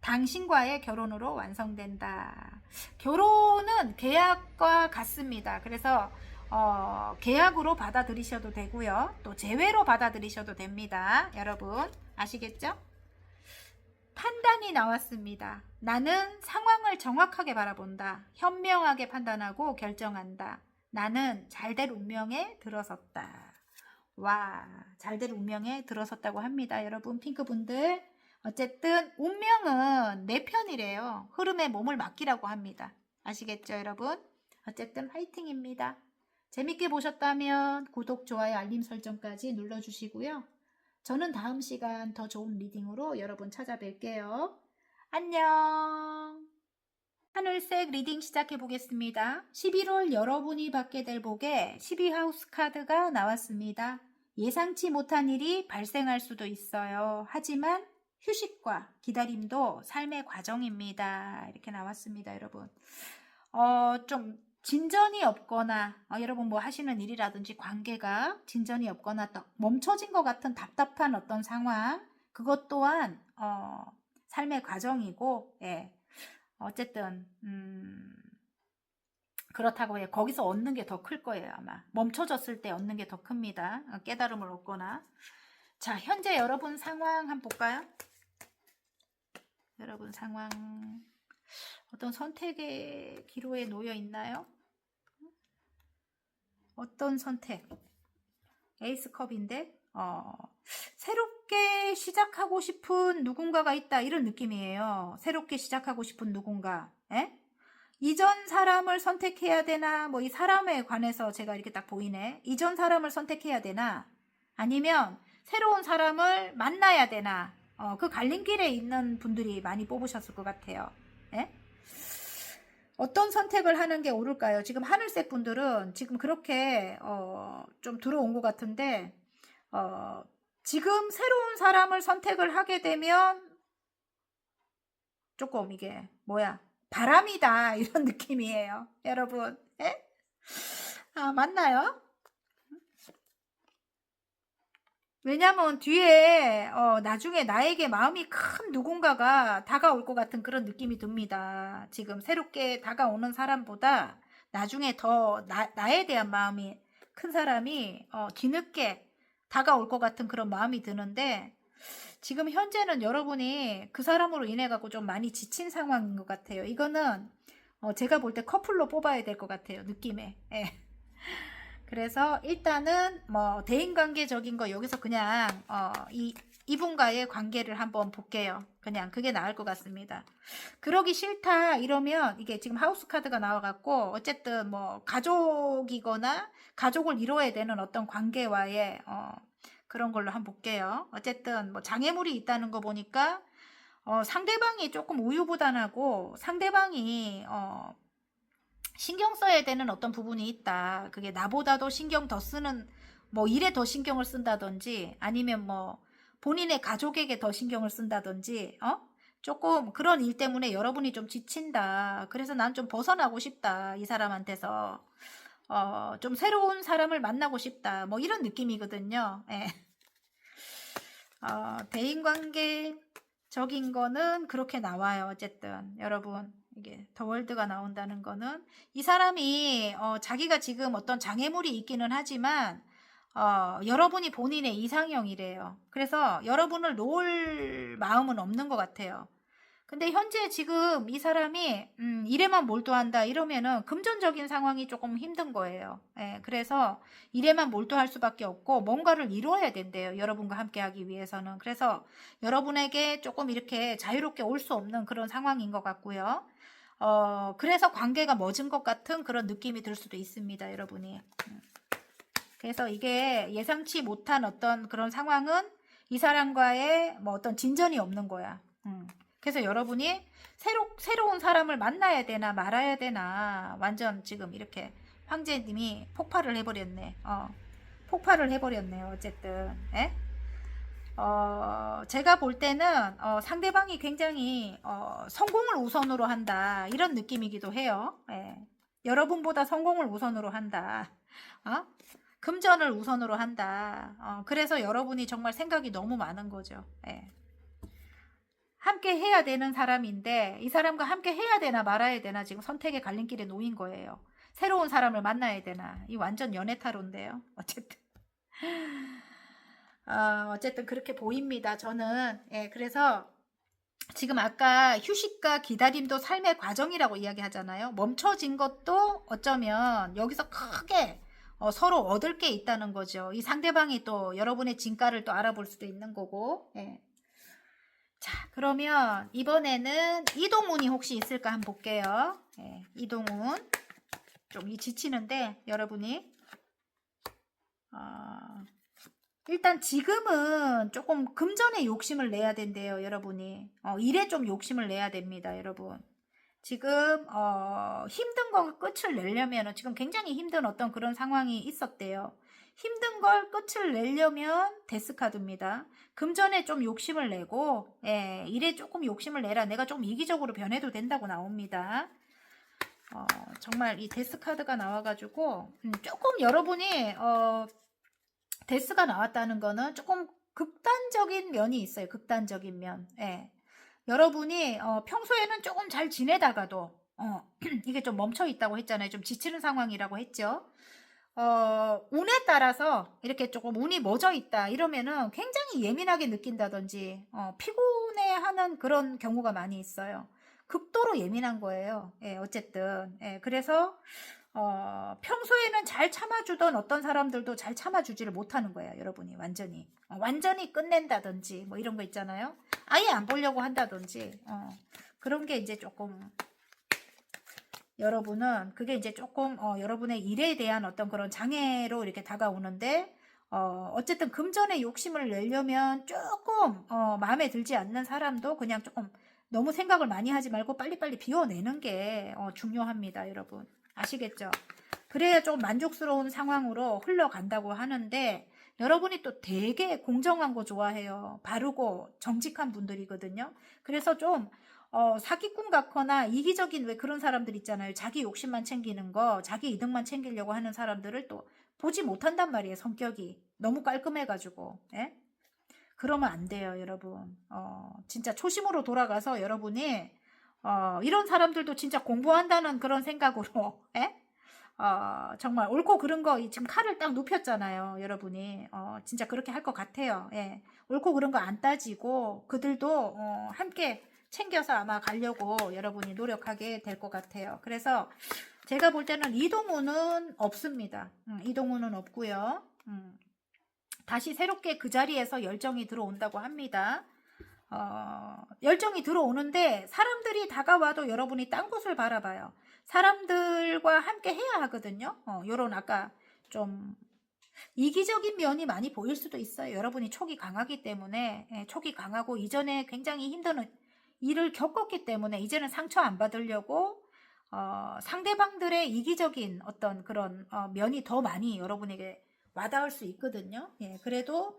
당신과의 결혼으로 완성된다. 결혼은 계약과 같습니다. 그래서 계약으로 받아들이셔도 되고요. 또 재회로 받아들이셔도 됩니다. 여러분 아시겠죠? 판단이 나왔습니다. 나는 상황을 정확하게 바라본다. 현명하게 판단하고 결정한다. 나는 잘될 운명에 들어섰다. 와, 잘될 운명에 들어섰다고 합니다. 여러분 핑크분들. 어쨌든 운명은 내 편이래요. 흐름에 몸을 맡기라고 합니다. 아시겠죠 여러분? 어쨌든 화이팅입니다. 재밌게 보셨다면 구독, 좋아요, 알림 설정까지 눌러주시고요. 저는 다음 시간 더 좋은 리딩으로 여러분 찾아뵐게요. 안녕. 하늘색 리딩 시작해 보겠습니다. 11월 여러분이 받게 될 복에 12하우스 카드가 나왔습니다. 예상치 못한 일이 발생할 수도 있어요. 하지만 휴식과 기다림도 삶의 과정입니다. 이렇게 나왔습니다, 여러분. 좀 진전이 없거나 여러분 뭐 하시는 일이라든지 관계가 진전이 없거나 또 멈춰진 것 같은 답답한 어떤 상황, 그것 또한 삶의 과정이고, 예. 어쨌든 그렇다고 해 거기서 얻는 게 더 클 거예요. 아마 멈춰졌을 때 얻는 게 더 큽니다. 깨달음을 얻거나. 자, 현재 여러분 상황 한번 볼까요? 여러분 상황 어떤 선택의 기로에 놓여 있나요? 어떤 선택? 에이스컵인데 새롭게 시작하고 싶은 누군가가 있다, 이런 느낌이에요. 새롭게 시작하고 싶은 누군가. 에? 이전 사람을 선택해야 되나, 뭐 이 사람에 관해서 제가 이렇게 딱 보이네. 이전 사람을 선택해야 되나, 아니면 새로운 사람을 만나야 되나, 그 갈림길에 있는 분들이 많이 뽑으셨을 것 같아요. 에? 어떤 선택을 하는 게 옳을까요? 지금 하늘색 분들은 지금 그렇게 좀 들어온 것 같은데, 지금 새로운 사람을 선택을 하게 되면 조금 이게 뭐야, 바람이다, 이런 느낌이에요. 여러분, 에? 맞나요? 왜냐면 뒤에 나중에 나에게 마음이 큰 누군가가 다가올 것 같은 그런 느낌이 듭니다. 지금 새롭게 다가오는 사람보다 나중에 더 나에 대한 마음이 큰 사람이 뒤늦게 다가올 것 같은 그런 마음이 드는데, 지금 현재는 여러분이 그 사람으로 인해 갖고 좀 많이 지친 상황인 것 같아요. 이거는 제가 볼 때 커플로 뽑아야 될 것 같아요. 느낌에. 예. 그래서 일단은 뭐 대인관계적인 거 여기서 그냥 이분과의 관계를 한번 볼게요. 그냥 그게 나을 것 같습니다. 그러기 싫다 이러면, 이게 지금 하우스 카드가 나와갖고 어쨌든 뭐 가족이거나 가족을 이루어야 되는 어떤 관계와의 그런 걸로 한번 볼게요. 어쨌든 뭐 장애물이 있다는 거 보니까 상대방이 조금 우유부단하고 상대방이 신경 써야 되는 어떤 부분이 있다. 그게 나보다도 신경 더 쓰는, 뭐 일에 더 신경을 쓴다든지, 아니면 뭐 본인의 가족에게 더 신경을 쓴다든지, 조금 그런 일 때문에 여러분이 좀 지친다. 그래서 난 좀 벗어나고 싶다. 이 사람한테서. 좀 새로운 사람을 만나고 싶다. 뭐 이런 느낌이거든요. 예. 대인관계적인 거는 그렇게 나와요. 어쨌든 여러분 이게 더 월드가 나온다는 거는 이 사람이 자기가 지금 어떤 장애물이 있기는 하지만 여러분이 본인의 이상형이래요. 그래서 여러분을 놓을 마음은 없는 것 같아요. 근데 현재 지금 이 사람이 일에만 몰두한다 이러면은 금전적인 상황이 조금 힘든 거예요. 예, 그래서 일에만 몰두할 수밖에 없고 뭔가를 이루어야 된대요. 여러분과 함께 하기 위해서는. 그래서 여러분에게 조금 이렇게 자유롭게 올 수 없는 그런 상황인 것 같고요. 그래서 관계가 멎은 것 같은 그런 느낌이 들 수도 있습니다. 여러분이. 그래서 이게 예상치 못한 어떤 그런 상황은 이 사람과의 뭐 어떤 진전이 없는 거야. 그래서 여러분이 새로운 사람을 만나야 되나 말아야 되나 완전 지금 이렇게 황제님이 폭발을 해버렸네. 폭발을 해버렸네요. 어쨌든 예? 제가 볼 때는 상대방이 굉장히 성공을 우선으로 한다 이런 느낌이기도 해요. 예. 여러분보다 성공을 우선으로 한다. 금전을 우선으로 한다. 그래서 여러분이 정말 생각이 너무 많은 거죠. 예. 함께 해야 되는 사람인데 이 사람과 함께 해야 되나 말아야 되나 지금 선택의 갈림길에 놓인 거예요. 새로운 사람을 만나야 되나. 이 완전 연애 타로인데요. 어쨌든 그렇게 보입니다. 저는. 예, 그래서 지금 아까 휴식과 기다림도 삶의 과정이라고 이야기하잖아요. 멈춰진 것도 어쩌면 여기서 크게 서로 얻을 게 있다는 거죠. 이 상대방이 또 여러분의 진가를 또 알아볼 수도 있는 거고. 예. 자, 그러면 이번에는 이동운이 혹시 있을까 한번 볼게요. 예, 이동운. 좀 지치는데 여러분이 일단 지금은 조금 금전에 욕심을 내야 된대요. 여러분이. 일에 좀 욕심을 내야 됩니다. 여러분. 지금 힘든 거 끝을 내려면 지금 굉장히 힘든 어떤 그런 상황이 있었대요. 힘든 걸 끝을 내려면 데스카드입니다. 금전에 좀 욕심을 내고 일에 조금 욕심을 내라. 내가 좀 이기적으로 변해도 된다고 나옵니다. 정말 이 데스카드가 나와가지고 조금 여러분이 데스가 나왔다는 거는 조금 극단적인 면이 있어요. 극단적인 면. 예. 여러분이 평소에는 조금 잘 지내다가도 이게 좀 멈춰 있다고 했잖아요. 좀 지치는 상황이라고 했죠. 운에 따라서 이렇게 조금 운이 멎어 있다 이러면은 굉장히 예민하게 느낀다든지 피곤해하는 그런 경우가 많이 있어요. 극도로 예민한 거예요. 예, 어쨌든 그래서 평소에는 잘 참아주던 어떤 사람들도 잘 참아주지를 못하는 거예요. 여러분이 완전히 끝낸다든지 뭐 이런 거 있잖아요. 아예 안 보려고 한다든지 그런 게 이제 조금 여러분은 그게 이제 조금 여러분의 일에 대한 어떤 그런 장애로 이렇게 다가오는데 어쨌든 금전의 욕심을 내려면 조금 마음에 들지 않는 사람도 그냥 조금 너무 생각을 많이 하지 말고 빨리빨리 비워내는 게 중요합니다. 여러분 아시겠죠? 그래야 좀 만족스러운 상황으로 흘러간다고 하는데 여러분이 또 되게 공정한 거 좋아해요. 바르고 정직한 분들이거든요. 그래서 좀 사기꾼 같거나 이기적인 왜 그런 사람들 있잖아요. 자기 욕심만 챙기는 거, 자기 이득만 챙기려고 하는 사람들을 또 보지 못한단 말이에요. 성격이 너무 깔끔해가지고. 예? 그러면 안 돼요, 여러분. 진짜 초심으로 돌아가서 여러분이 이런 사람들도 진짜 공부한다는 그런 생각으로 예? 정말 옳고 그른 거 지금 칼을 딱 눕혔잖아요. 여러분이 진짜 그렇게 할 것 같아요. 예. 옳고 그른 거 안 따지고 그들도 함께 챙겨서 아마 가려고 여러분이 노력하게 될 것 같아요. 그래서 제가 볼 때는 이동우는 없습니다. 이동우는 없고요. 다시 새롭게 그 자리에서 열정이 들어온다고 합니다. 열정이 들어오는데 사람들이 다가와도 여러분이 딴 곳을 바라봐요. 사람들과 함께 해야 하거든요. 요런 아까 좀 이기적인 면이 많이 보일 수도 있어요. 여러분이 촉이 강하기 때문에 촉이 강하고 이전에 굉장히 힘든 일을 겪었기 때문에 이제는 상처 안 받으려고 상대방들의 이기적인 어떤 그런 면이 더 많이 여러분에게 와닿을 수 있거든요. 예, 그래도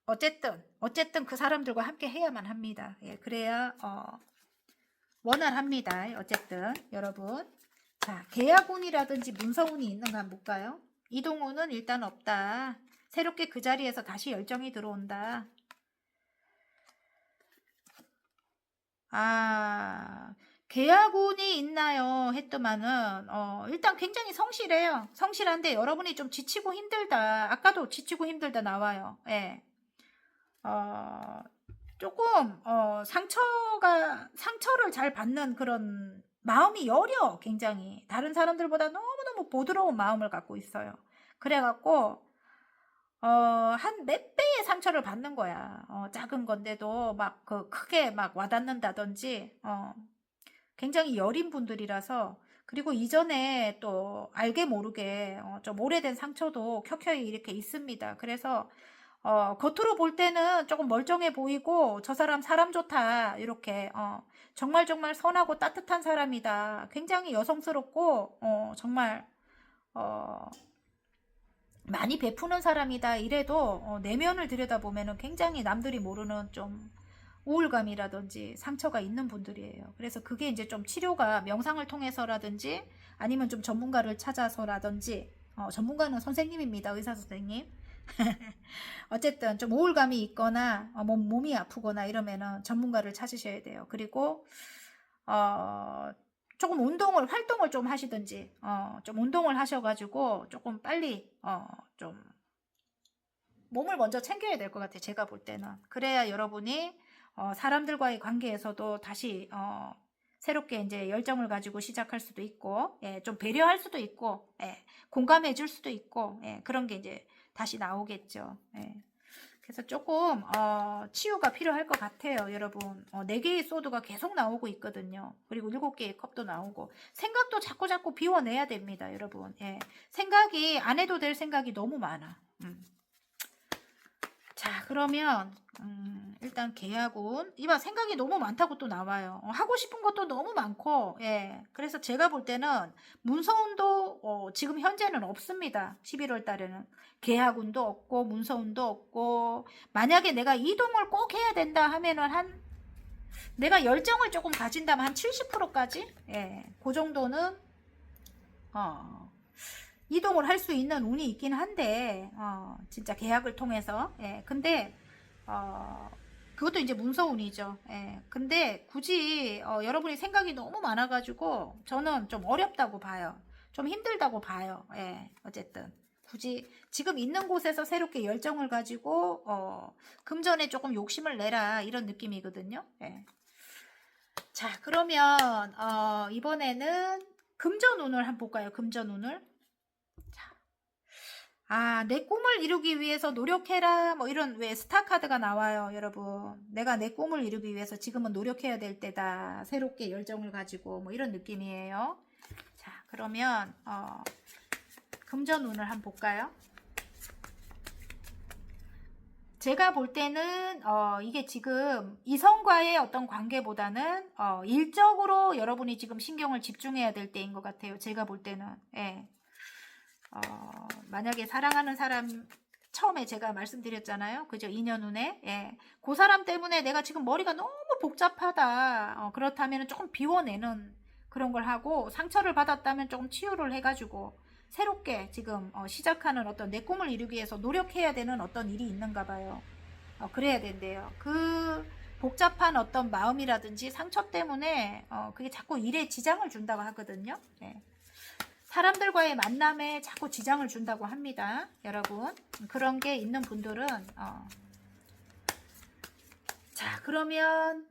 어쨌든 그 사람들과 함께 해야만 합니다. 예, 그래야 원활합니다. 어쨌든 여러분 자 계약운이라든지 문서운이 있는가 한번 볼까요? 이동운은 일단 없다. 새롭게 그 자리에서 다시 열정이 들어온다. 아, 계약운이 있나요? 했더만은, 일단 굉장히 성실해요. 성실한데 여러분이 좀 지치고 힘들다. 아까도 지치고 힘들다 나와요. 예. 어, 조금, 상처를 잘 받는 그런 마음이 여려, 굉장히. 다른 사람들보다 너무너무 부드러운 마음을 갖고 있어요. 그래갖고, 한 몇 배의 상처를 받는 거야. 작은 건데도 막 크게 막 와닿는다든지, 굉장히 여린 분들이라서, 그리고 이전에 또 알게 모르게 좀 오래된 상처도 켜켜이 이렇게 있습니다. 그래서 겉으로 볼 때는 조금 멀쩡해 보이고 저 사람 좋다 이렇게 정말 정말 선하고 따뜻한 사람이다. 굉장히 여성스럽고 정말 어, 많이 베푸는 사람이다 이래도 내면을 들여다보면 굉장히 남들이 모르는 좀 우울감이라든지 상처가 있는 분들이에요. 그래서 그게 이제 좀 치료가 명상을 통해서라든지 아니면 좀 전문가를 찾아서라든지 전문가는 선생님입니다. 의사 선생님. 어쨌든 좀 우울감이 있거나 몸이 아프거나 이러면은 전문가를 찾으셔야 돼요. 그리고 조금 활동을 좀 하시든지 좀 운동을 하셔가지고 조금 빨리 좀 몸을 먼저 챙겨야 될 것 같아요. 제가 볼 때는. 그래야 여러분이 사람들과의 관계에서도 다시 새롭게 이제 열정을 가지고 시작할 수도 있고, 예, 좀 배려할 수도 있고, 예, 공감해 줄 수도 있고, 예, 그런 게 이제 다시 나오겠죠. 예. 그래서 조금 치유가 필요할 것 같아요, 여러분. 4개의 소드가 계속 나오고 있거든요. 그리고 7개의 컵도 나오고 생각도 자꾸 비워내야 됩니다, 여러분. 예. 생각이 안 해도 될 생각이 너무 많아. 자, 그러면 일단 계약운 이봐 생각이 너무 많다고 또 나와요. 하고 싶은 것도 너무 많고, 예. 그래서 제가 볼 때는 문서운도 지금 현재는 없습니다. 11월 달에는 계약운도 없고 문서운도 없고, 만약에 내가 이동을 꼭 해야 된다 하면은 내가 열정을 조금 가진다면 한 70%까지, 예, 그 정도는 이동을 할 수 있는 운이 있긴 한데, 진짜 계약을 통해서. 예, 근데, 그것도 이제 문서운이죠. 예, 근데 굳이, 여러분이 생각이 너무 많아가지고, 저는 좀 어렵다고 봐요. 좀 힘들다고 봐요. 예, 어쨌든. 굳이 지금 있는 곳에서 새롭게 열정을 가지고, 금전에 조금 욕심을 내라. 이런 느낌이거든요. 예. 자, 그러면, 이번에는 금전운을 한번 볼까요? 금전운을. 내 꿈을 이루기 위해서 노력해라. 뭐 이런 왜 스타 카드가 나와요, 여러분. 내가 내 꿈을 이루기 위해서 지금은 노력해야 될 때다. 새롭게 열정을 가지고 뭐 이런 느낌이에요. 자, 그러면 금전운을 한번 볼까요? 제가 볼 때는 이게 지금 이성과의 어떤 관계보다는 일적으로 여러분이 지금 신경을 집중해야 될 때인 것 같아요. 제가 볼 때는. 예. 만약에 사랑하는 사람 처음에 제가 말씀드렸잖아요. 그죠? 2년 후에. 예. 그 사람 때문에 내가 지금 머리가 너무 복잡하다. 그렇다면 조금 비워내는 그런 걸 하고, 상처를 받았다면 조금 치유를 해가지고 새롭게 지금 시작하는 어떤 내 꿈을 이루기 위해서 노력해야 되는 어떤 일이 있는가 봐요. 그래야 된대요. 그 복잡한 어떤 마음이라든지 상처 때문에 그게 자꾸 일에 지장을 준다고 하거든요. 예. 사람들과의 만남에 자꾸 지장을 준다고 합니다. 여러분, 그런 게 있는 분들은 자, 그러면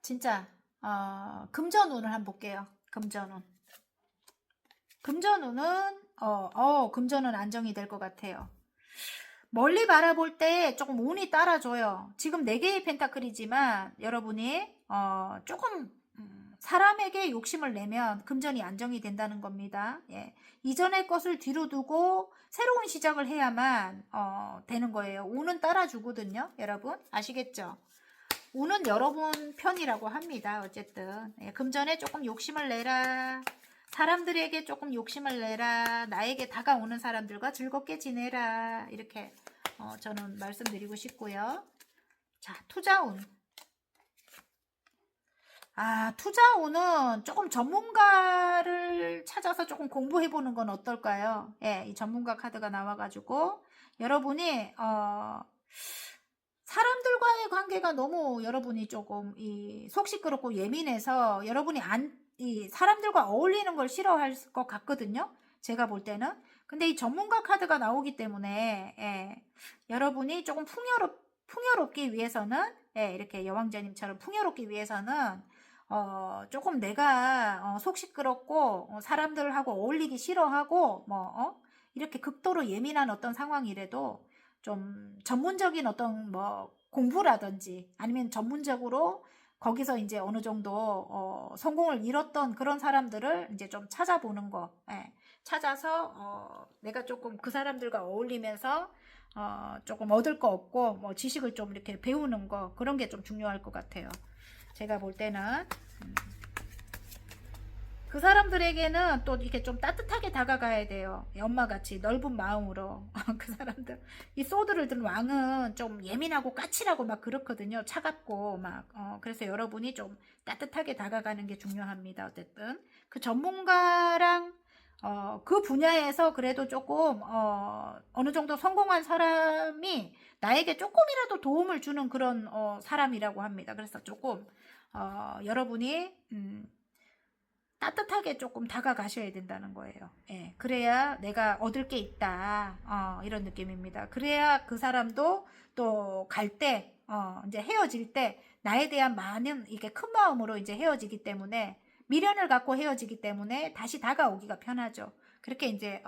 진짜 금전운을 한번 볼게요. 금전운. 금전운은 금전은 안정이 될 것 같아요. 멀리 바라볼 때 조금 운이 따라줘요. 지금 4개의 펜타클이지만 여러분이 조금 사람에게 욕심을 내면 금전이 안정이 된다는 겁니다. 예. 이전의 것을 뒤로 두고 새로운 시작을 해야만 되는 거예요. 운은 따라주거든요. 여러분 아시겠죠? 운은 여러분 편이라고 합니다. 어쨌든 금전에 조금 욕심을 내라. 사람들에게 조금 욕심을 내라. 나에게 다가오는 사람들과 즐겁게 지내라. 이렇게 저는 말씀드리고 싶고요. 자, 투자운. 투자운은 조금 전문가를 찾아서 조금 공부해보는 건 어떨까요? 예, 이 전문가 카드가 나와가지고 여러분이 사람들과의 관계가 너무 여러분이 조금 속 시끄럽고 예민해서 여러분이 이 사람들과 어울리는 걸 싫어할 것 같거든요. 제가 볼 때는. 근데 이 전문가 카드가 나오기 때문에 여러분이 조금 풍요롭기 위해서는 이렇게 여왕자님처럼 풍요롭기 위해서는 조금 내가 속 시끄럽고 사람들하고 어울리기 싫어하고 이렇게 극도로 예민한 어떤 상황이라도 좀 전문적인 어떤 공부라든지 아니면 전문적으로 거기서 이제 어느 정도 성공을 이뤘던 그런 사람들을 이제 좀 찾아보는 거, 찾아서 내가 조금 그 사람들과 어울리면서 조금 얻을 거 없고 지식을 좀 이렇게 배우는 거, 그런 게 좀 중요할 것 같아요. 제가 볼 때는 그 사람들에게는 또 이렇게 좀 따뜻하게 다가가야 돼요. 엄마같이 넓은 마음으로. 그 사람들. 이 소드를 든 왕은 좀 예민하고 까칠하고 막 그렇거든요. 차갑고 막. 그래서 여러분이 좀 따뜻하게 다가가는 게 중요합니다. 어쨌든. 그 전문가랑 그 분야에서 그래도 조금 어느 정도 성공한 사람이 나에게 조금이라도 도움을 주는 그런 사람이라고 합니다. 그래서 조금 여러분이 따뜻하게 조금 다가가셔야 된다는 거예요. 예, 그래야 내가 얻을 게 있다. 이런 느낌입니다. 그래야 그 사람도 또 갈 때, 이제 헤어질 때 나에 대한 많은 이게 큰 마음으로 이제 헤어지기 때문에 미련을 갖고 헤어지기 때문에 다시 다가오기가 편하죠. 그렇게 이제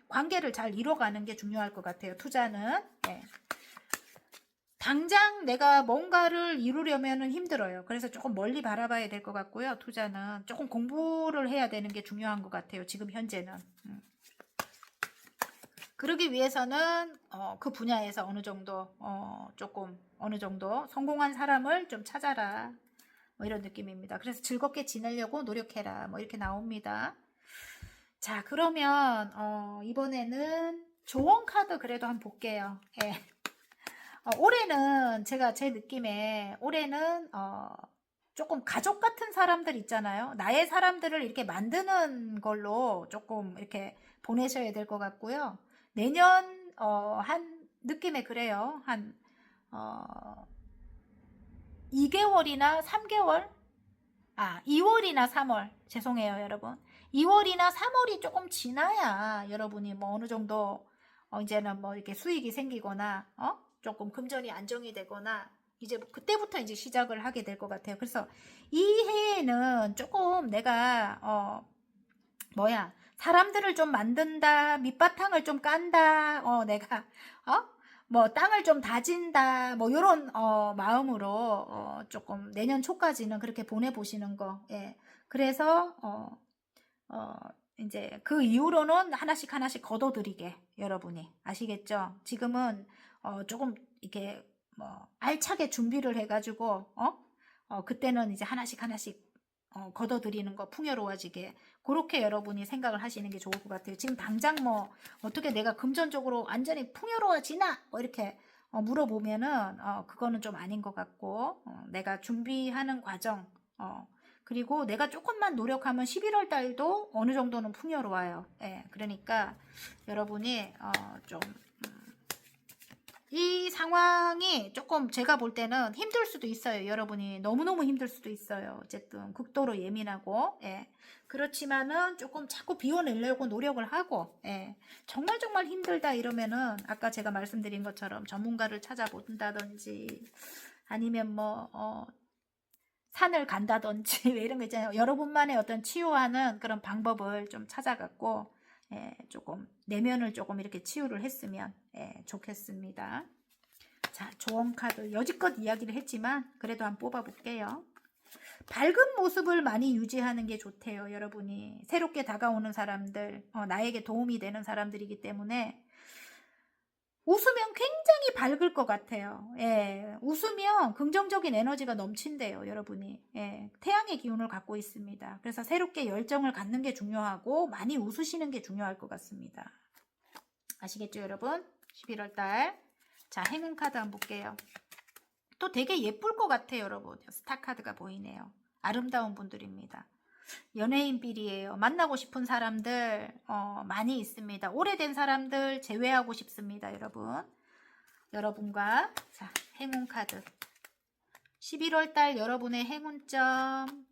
관계를 잘 이뤄가는 게 중요할 것 같아요. 투자는. 예. 당장 내가 뭔가를 이루려면 힘들어요. 그래서 조금 멀리 바라봐야 될 것 같고요. 투자는 조금 공부를 해야 되는 게 중요한 것 같아요. 지금 현재는. 그러기 위해서는 그 분야에서 어느 정도 조금 어느 정도 성공한 사람을 좀 찾아라. 이런 느낌입니다. 그래서 즐겁게 지내려고 노력해라. 이렇게 나옵니다. 자, 그러면 이번에는 조언 카드 그래도 한번 볼게요. 예. 올해는 제가 제 느낌에 올해는 조금 가족 같은 사람들 있잖아요. 나의 사람들을 이렇게 만드는 걸로 조금 이렇게 보내셔야 될 것 같고요. 내년 한 느낌에 그래요. 한 2개월이나 3개월? 2월이나 3월. 죄송해요, 여러분. 2월이나 3월이 조금 지나야 여러분이 어느 정도 이제는 이렇게 수익이 생기거나 조금 금전이 안정이 되거나 이제 그때부터 이제 시작을 하게 될 것 같아요. 그래서 이 해에는 조금 내가 사람들을 좀 만든다, 밑바탕을 좀 깐다, 내가 땅을 좀 다진다, 요런 마음으로 조금 내년 초까지는 그렇게 보내보시는 거. 예. 그래서 이제 그 이후로는 하나씩 하나씩 걷어들이게 여러분이 아시겠죠? 지금은 조금 이렇게 알차게 준비를 해가지고 그때는 이제 하나씩 하나씩 걷어들이는 거 풍요로워지게 그렇게 여러분이 생각을 하시는 게 좋을 것 같아요. 지금 당장 어떻게 내가 금전적으로 완전히 풍요로워지나 이렇게 물어보면은 그거는 좀 아닌 것 같고 내가 준비하는 과정 그리고 내가 조금만 노력하면 11월 달도 어느 정도는 풍요로워요. 예, 그러니까 여러분이 좀 이 상황이 조금 제가 볼 때는 힘들 수도 있어요. 여러분이 너무너무 힘들 수도 있어요. 어쨌든 극도로 예민하고 그렇지만은 조금 자꾸 비워내려고 노력을 하고 정말 힘들다 이러면은 아까 제가 말씀드린 것처럼 전문가를 찾아본다든지 아니면 산을 간다든지 이런 거 있잖아요. 여러분만의 어떤 치유하는 그런 방법을 좀 찾아갖고 조금 내면을 조금 이렇게 치유를 했으면 좋겠습니다. 자, 조언 카드 여지껏 이야기를 했지만 그래도 한번 뽑아볼게요. 밝은 모습을 많이 유지하는 게 좋대요. 여러분이 새롭게 다가오는 사람들, 나에게 도움이 되는 사람들이기 때문에 웃으면 굉장히 밝을 것 같아요. 웃으면 긍정적인 에너지가 넘친대요, 여러분이. 태양의 기운을 갖고 있습니다. 그래서 새롭게 열정을 갖는 게 중요하고 많이 웃으시는 게 중요할 것 같습니다. 아시겠죠, 여러분? 11월 달. 자, 행운 카드 한번 볼게요. 또 되게 예쁠 것 같아요, 여러분. 스타 카드가 보이네요. 아름다운 분들입니다. 연예인 빌이에요. 만나고 싶은 사람들 많이 있습니다. 오래된 사람들 제외하고 싶습니다, 여러분. 여러분과 자, 행운 카드. 11월 달 여러분의 행운점.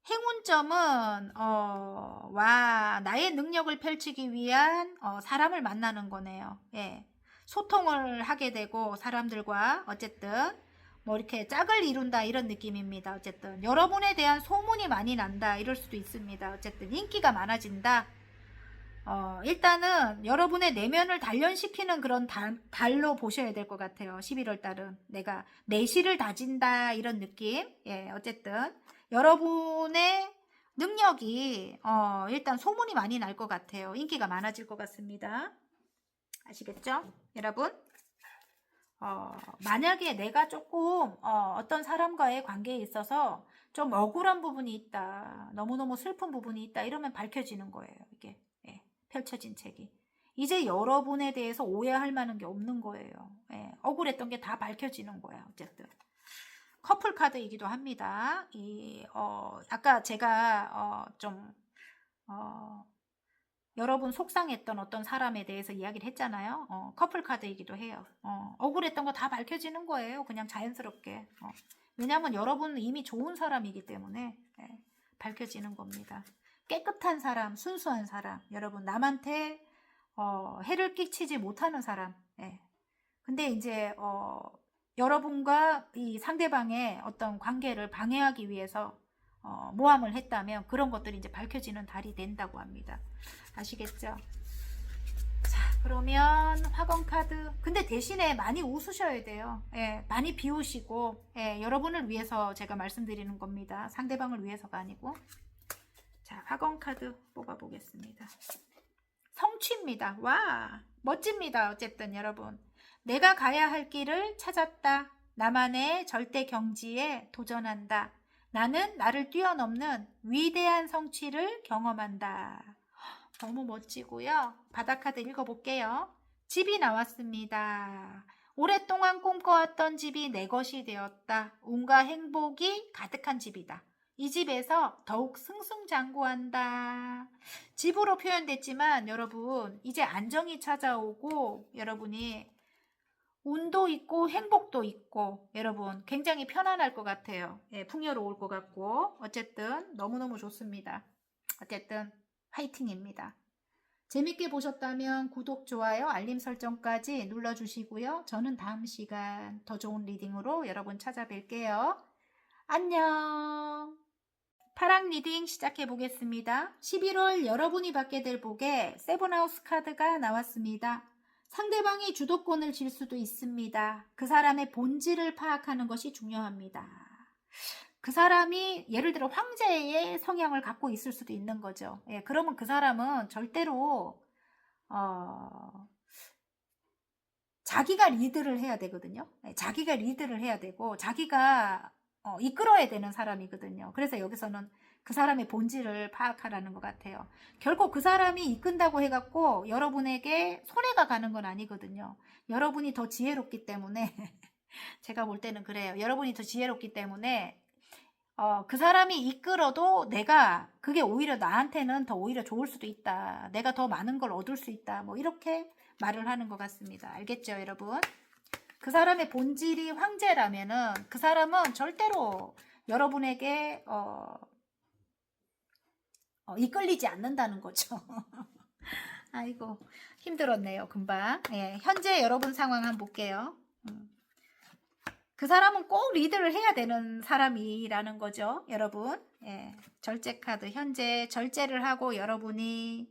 행운점은 와, 나의 능력을 펼치기 위한 사람을 만나는 거네요. 예. 소통을 하게 되고 사람들과 어쨌든 뭐 이렇게 짝을 이룬다 이런 느낌입니다. 어쨌든 여러분에 대한 소문이 많이 난다 이럴 수도 있습니다. 어쨌든 인기가 많아진다. 일단은 여러분의 내면을 단련시키는 그런 달로 보셔야 될 것 같아요. 11월 달은 내가 내실을 다진다 이런 느낌. 예, 어쨌든 여러분의 능력이 일단 소문이 많이 날 것 같아요. 인기가 많아질 것 같습니다. 아시겠죠? 여러분? 만약에 내가 조금 어떤 사람과의 관계에 있어서 좀 억울한 부분이 있다. 너무너무 슬픈 부분이 있다. 이러면 밝혀지는 거예요. 이게. 예, 펼쳐진 책이. 이제 여러분에 대해서 오해할 만한 게 없는 거예요. 예, 억울했던 게 다 밝혀지는 거야. 어쨌든. 커플 카드이기도 합니다. 아까 제가 여러분 속상했던 어떤 사람에 대해서 이야기를 했잖아요. 커플 카드이기도 해요. 억울했던 거 다 밝혀지는 거예요. 그냥 자연스럽게. 왜냐하면 여러분은 이미 좋은 사람이기 때문에 밝혀지는 겁니다. 깨끗한 사람, 순수한 사람, 여러분 남한테 해를 끼치지 못하는 사람. 근데 이제 여러분과 이 상대방의 어떤 관계를 방해하기 위해서 모함을 했다면 그런 것들이 이제 밝혀지는 달이 된다고 합니다. 아시겠죠? 자, 그러면 화건 카드. 근데 대신에 많이 웃으셔야 돼요. 예, 많이 비우시고, 예, 여러분을 위해서 제가 말씀드리는 겁니다. 상대방을 위해서가 아니고. 자, 화건 카드 뽑아보겠습니다. 성취입니다. 와, 멋집니다. 어쨌든 여러분. 내가 가야 할 길을 찾았다. 나만의 절대 경지에 도전한다. 나는 나를 뛰어넘는 위대한 성취를 경험한다. 너무 멋지고요. 바닥카드 읽어볼게요. 집이 나왔습니다. 오랫동안 꿈꿔왔던 집이 내 것이 되었다. 운과 행복이 가득한 집이다. 이 집에서 더욱 승승장구한다. 집으로 표현됐지만 여러분 이제 안정이 찾아오고 여러분이 운도 있고 행복도 있고 여러분 굉장히 편안할 것 같아요. 예, 풍요로울 것 같고 어쨌든 너무너무 좋습니다. 어쨌든 화이팅입니다. 재밌게 보셨다면 구독, 좋아요, 알림 설정까지 눌러주시고요. 저는 다음 시간 더 좋은 리딩으로 여러분 찾아뵐게요. 안녕. 파랑 리딩 시작해 보겠습니다. 11월 여러분이 받게 될 복에 세븐하우스 카드가 나왔습니다. 상대방이 주도권을 질 수도 있습니다. 그 사람의 본질을 파악하는 것이 중요합니다. 그 사람이 예를 들어 황제의 성향을 갖고 있을 수도 있는 거죠. 예, 그러면 그 사람은 절대로 자기가 리드를 해야 되거든요. 예, 자기가 리드를 해야 되고 자기가 이끌어야 되는 사람이거든요. 그래서 여기서는 그 사람의 본질을 파악하라는 것 같아요. 결코 그 사람이 이끈다고 해갖고 여러분에게 손해가 가는 건 아니거든요. 여러분이 더 지혜롭기 때문에 제가 볼 때는 그래요. 여러분이 더 지혜롭기 때문에 그 사람이 이끌어도 내가 그게 오히려 나한테는 더 오히려 좋을 수도 있다. 내가 더 많은 걸 얻을 수 있다. 뭐 이렇게 말을 하는 것 같습니다. 알겠죠, 여러분? 그 사람의 본질이 황제라면은 그 사람은 절대로 여러분에게 이끌리지 않는다는 거죠. 아이고 힘들었네요, 금방. 예, 현재 여러분 상황 한번 볼게요. 그 사람은 꼭 리드를 해야 되는 사람이라는 거죠, 여러분. 예, 절제 카드. 현재 절제를 하고 여러분이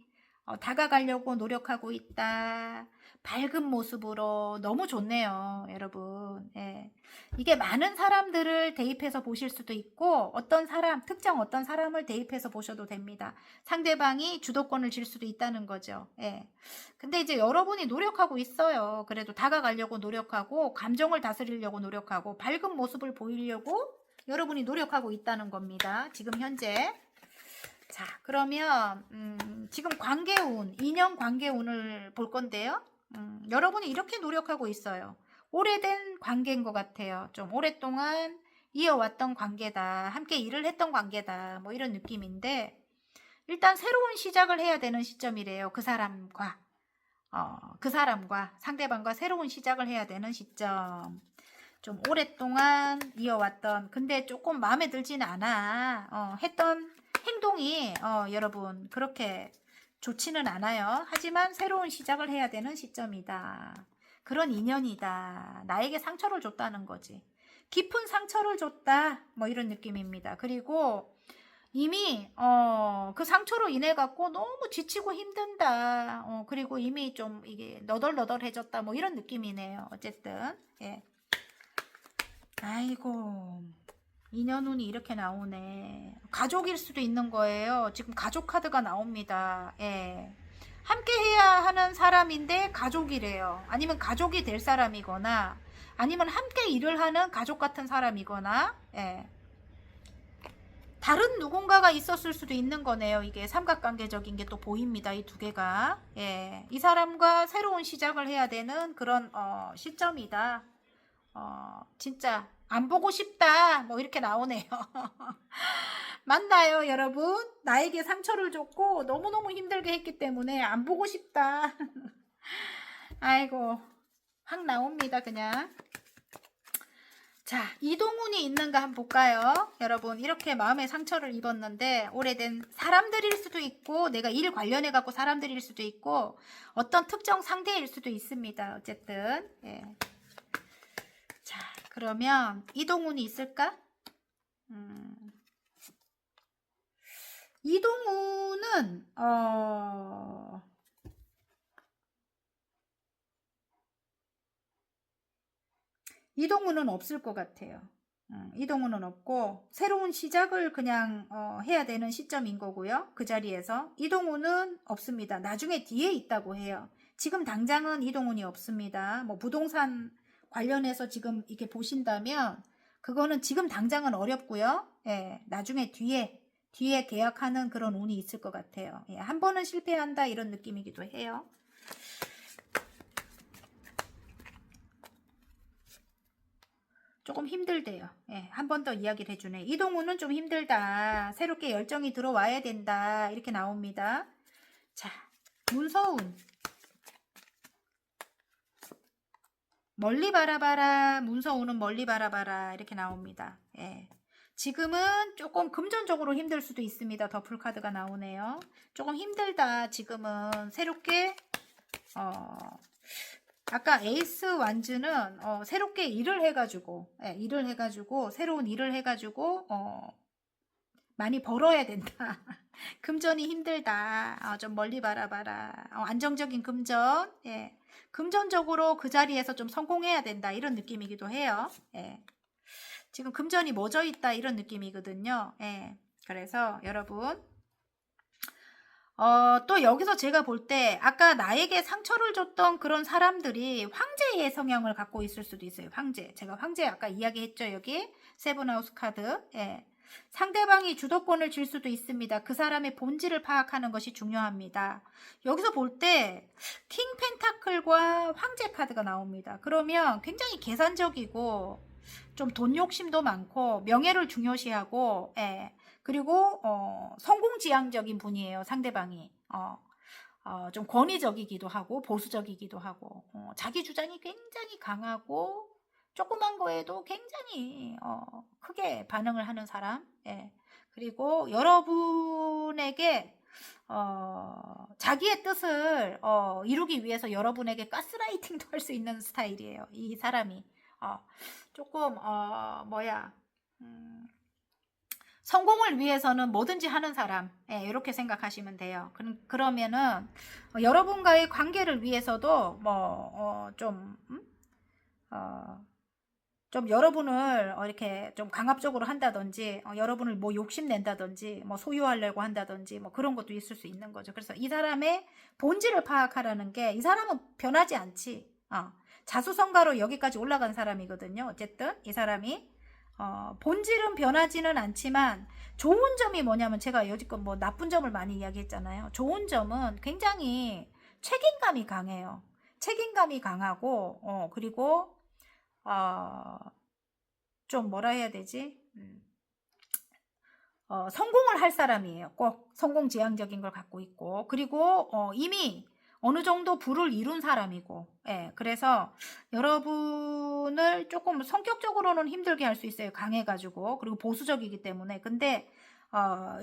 다가가려고 노력하고 있다. 밝은 모습으로 너무 좋네요, 여러분. 예. 이게 많은 사람들을 대입해서 보실 수도 있고 어떤 사람, 특정 어떤 사람을 대입해서 보셔도 됩니다. 상대방이 주도권을 질 수도 있다는 거죠. 예. 근데 이제 여러분이 노력하고 있어요. 그래도 다가가려고 노력하고 감정을 다스리려고 노력하고 밝은 모습을 보이려고 여러분이 노력하고 있다는 겁니다. 지금 현재. 자, 그러면 지금 관계운, 인연 관계운을 볼 건데요. 여러분이 이렇게 노력하고 있어요. 오래된 관계인 것 같아요. 좀 오랫동안 이어왔던 관계다. 함께 일을 했던 관계다. 뭐 이런 느낌인데 일단 새로운 시작을 해야 되는 시점이래요. 그 사람과. 그 사람과 상대방과 새로운 시작을 해야 되는 시점. 좀 오랫동안 이어왔던 근데 조금 마음에 들진 않아. 했던 행동이 여러분 그렇게 좋지는 않아요. 하지만 새로운 시작을 해야 되는 시점이다. 그런 인연이다. 나에게 상처를 줬다는 거지. 깊은 상처를 줬다. 뭐 이런 느낌입니다. 그리고 이미 그 상처로 인해 갖고 너무 지치고 힘든다. 그리고 이미 좀 이게 너덜너덜해졌다. 뭐 이런 느낌이네요. 어쨌든 예. 아이고 인연운이 이렇게 나오네. 가족일 수도 있는 거예요. 지금 가족 카드가 나옵니다. 예. 함께 해야 하는 사람인데 가족이래요. 아니면 가족이 될 사람이거나 아니면 함께 일을 하는 가족 같은 사람이거나 예. 다른 누군가가 있었을 수도 있는 거네요. 이게 삼각관계적인 게 또 보입니다. 이 두 개가. 예. 이 사람과 새로운 시작을 해야 되는 그런 시점이다. 진짜 안 보고 싶다. 뭐 이렇게 나오네요. 맞나요, 여러분? 나에게 상처를 줬고 너무너무 힘들게 했기 때문에 안 보고 싶다. 아이고, 확 나옵니다, 그냥. 자, 이동운이 있는가 한번 볼까요? 여러분, 이렇게 마음의 상처를 입었는데 오래된 사람들일 수도 있고 내가 일 관련해 갖고 사람들일 수도 있고 어떤 특정 상대일 수도 있습니다. 어쨌든 예. 자, 그러면 이동운이 있을까? 이동운은 이동훈은 없을 것 같아요. 이동훈은 없고 새로운 시작을 그냥 해야 되는 시점인 거고요. 그 자리에서 이동훈은 없습니다. 나중에 뒤에 있다고 해요. 지금 당장은 이동훈이 없습니다. 뭐 부동산 관련해서 지금 이렇게 보신다면 그거는 지금 당장은 어렵고요. 예, 나중에 뒤에 계약하는 그런 운이 있을 것 같아요. 예, 한 번은 실패한다 이런 느낌이기도 해요. 조금 힘들대요. 예, 한 번 더 이야기를 해주네. 이동훈은 좀 힘들다. 새롭게 열정이 들어와야 된다. 이렇게 나옵니다. 자, 문서운. 멀리 바라봐라. 문서운은 멀리 바라봐라. 이렇게 나옵니다. 예. 지금은 조금 금전적으로 힘들 수도 있습니다. 더블 카드가 나오네요. 조금 힘들다. 지금은 새롭게 아까 에이스 완즈는 새롭게 일을 해가지고 새로운 일을 해가지고 많이 벌어야 된다. 금전이 힘들다. 좀 멀리 바라봐라. 안정적인 금전. 예. 금전적으로 그 자리에서 좀 성공해야 된다. 이런 느낌이기도 해요. 예. 지금 금전이 멎어 있다. 이런 느낌이거든요. 예. 그래서 여러분 또 여기서 제가 볼 때 아까 나에게 상처를 줬던 그런 사람들이 황제의 성향을 갖고 있을 수도 있어요. 황제. 제가 황제 아까 이야기했죠. 여기 세븐하우스 카드. 예. 상대방이 주도권을 질 수도 있습니다. 그 사람의 본질을 파악하는 것이 중요합니다. 여기서 볼 때 킹 펜타클과 황제 카드가 나옵니다. 그러면 굉장히 계산적이고 좀 돈 욕심도 많고 명예를 중요시하고 예. 그리고 성공지향적인 분이에요. 상대방이 좀 권위적이기도 하고 보수적이기도 하고 자기 주장이 굉장히 강하고 조그만 거에도 굉장히 크게 반응을 하는 사람. 예. 그리고 여러분에게 자기의 뜻을 이루기 위해서 여러분에게 가스라이팅도 할 수 있는 스타일이에요. 이 사람이 조금 성공을 위해서는 뭐든지 하는 사람. 예, 이렇게 생각하시면 돼요. 그러면은 여러분과의 관계를 위해서도 좀 여러분을 이렇게 좀 강압적으로 한다든지 여러분을 뭐 욕심낸다든지 뭐 소유하려고 한다든지 뭐 그런 것도 있을 수 있는 거죠. 그래서 이 사람의 본질을 파악하라는 게 이 사람은 변하지 않지. 자수성가로 여기까지 올라간 사람이거든요. 어쨌든 이 사람이 본질은 변하지는 않지만 좋은 점이 뭐냐면 제가 여지껏 뭐 나쁜 점을 많이 이야기했잖아요. 좋은 점은 굉장히 책임감이 강해요. 책임감이 강하고 그리고 좀 뭐라 해야 되지? 성공을 할 사람이에요. 꼭 성공지향적인 걸 갖고 있고 그리고 이미 어느 정도 부를 이룬 사람이고, 예, 그래서 여러분을 조금 성격적으로는 힘들게 할 수 있어요. 강해가지고. 그리고 보수적이기 때문에. 근데,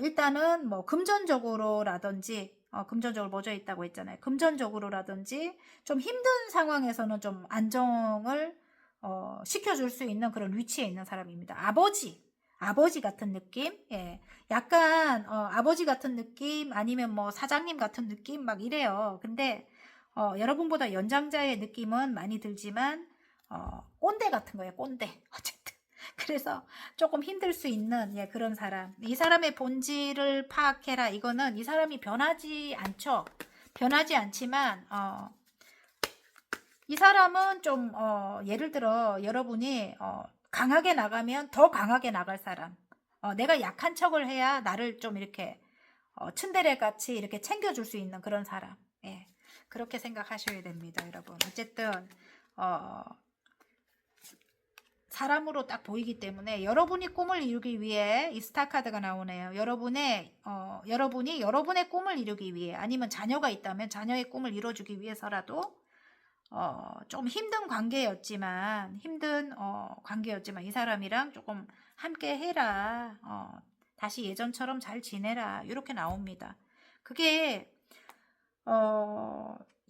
일단은 뭐, 금전적으로라든지, 금전적으로 멎어 있다고 했잖아요. 금전적으로라든지, 좀 힘든 상황에서는 좀 안정을, 시켜줄 수 있는 그런 위치에 있는 사람입니다. 아버지 같은 느낌? 예. 약간, 아버지 같은 느낌, 아니면 뭐 사장님 같은 느낌, 막 이래요. 근데, 여러분보다 연장자의 느낌은 많이 들지만, 꼰대 같은 거예요, 꼰대. 어쨌든. 그래서 조금 힘들 수 있는, 예, 그런 사람. 이 사람의 본질을 파악해라. 이거는 이 사람이 변하지 않죠. 변하지 않지만, 이 사람은 좀, 예를 들어, 여러분이, 강하게 나가면 더 강하게 나갈 사람. 내가 약한 척을 해야 나를 좀 이렇게, 츤데레 같이 이렇게 챙겨줄 수 있는 그런 사람. 예. 그렇게 생각하셔야 됩니다, 여러분. 어쨌든, 어, 사람으로 딱 보이기 때문에 여러분이 꿈을 이루기 위해 이 스타 카드가 나오네요. 여러분이 여러분의 꿈을 이루기 위해 아니면 자녀가 있다면 자녀의 꿈을 이뤄주기 위해서라도 좀 힘든 관계였지만 이 사람이랑 조금 함께 해라. 다시 예전처럼 잘 지내라. 이렇게 나옵니다. 그게,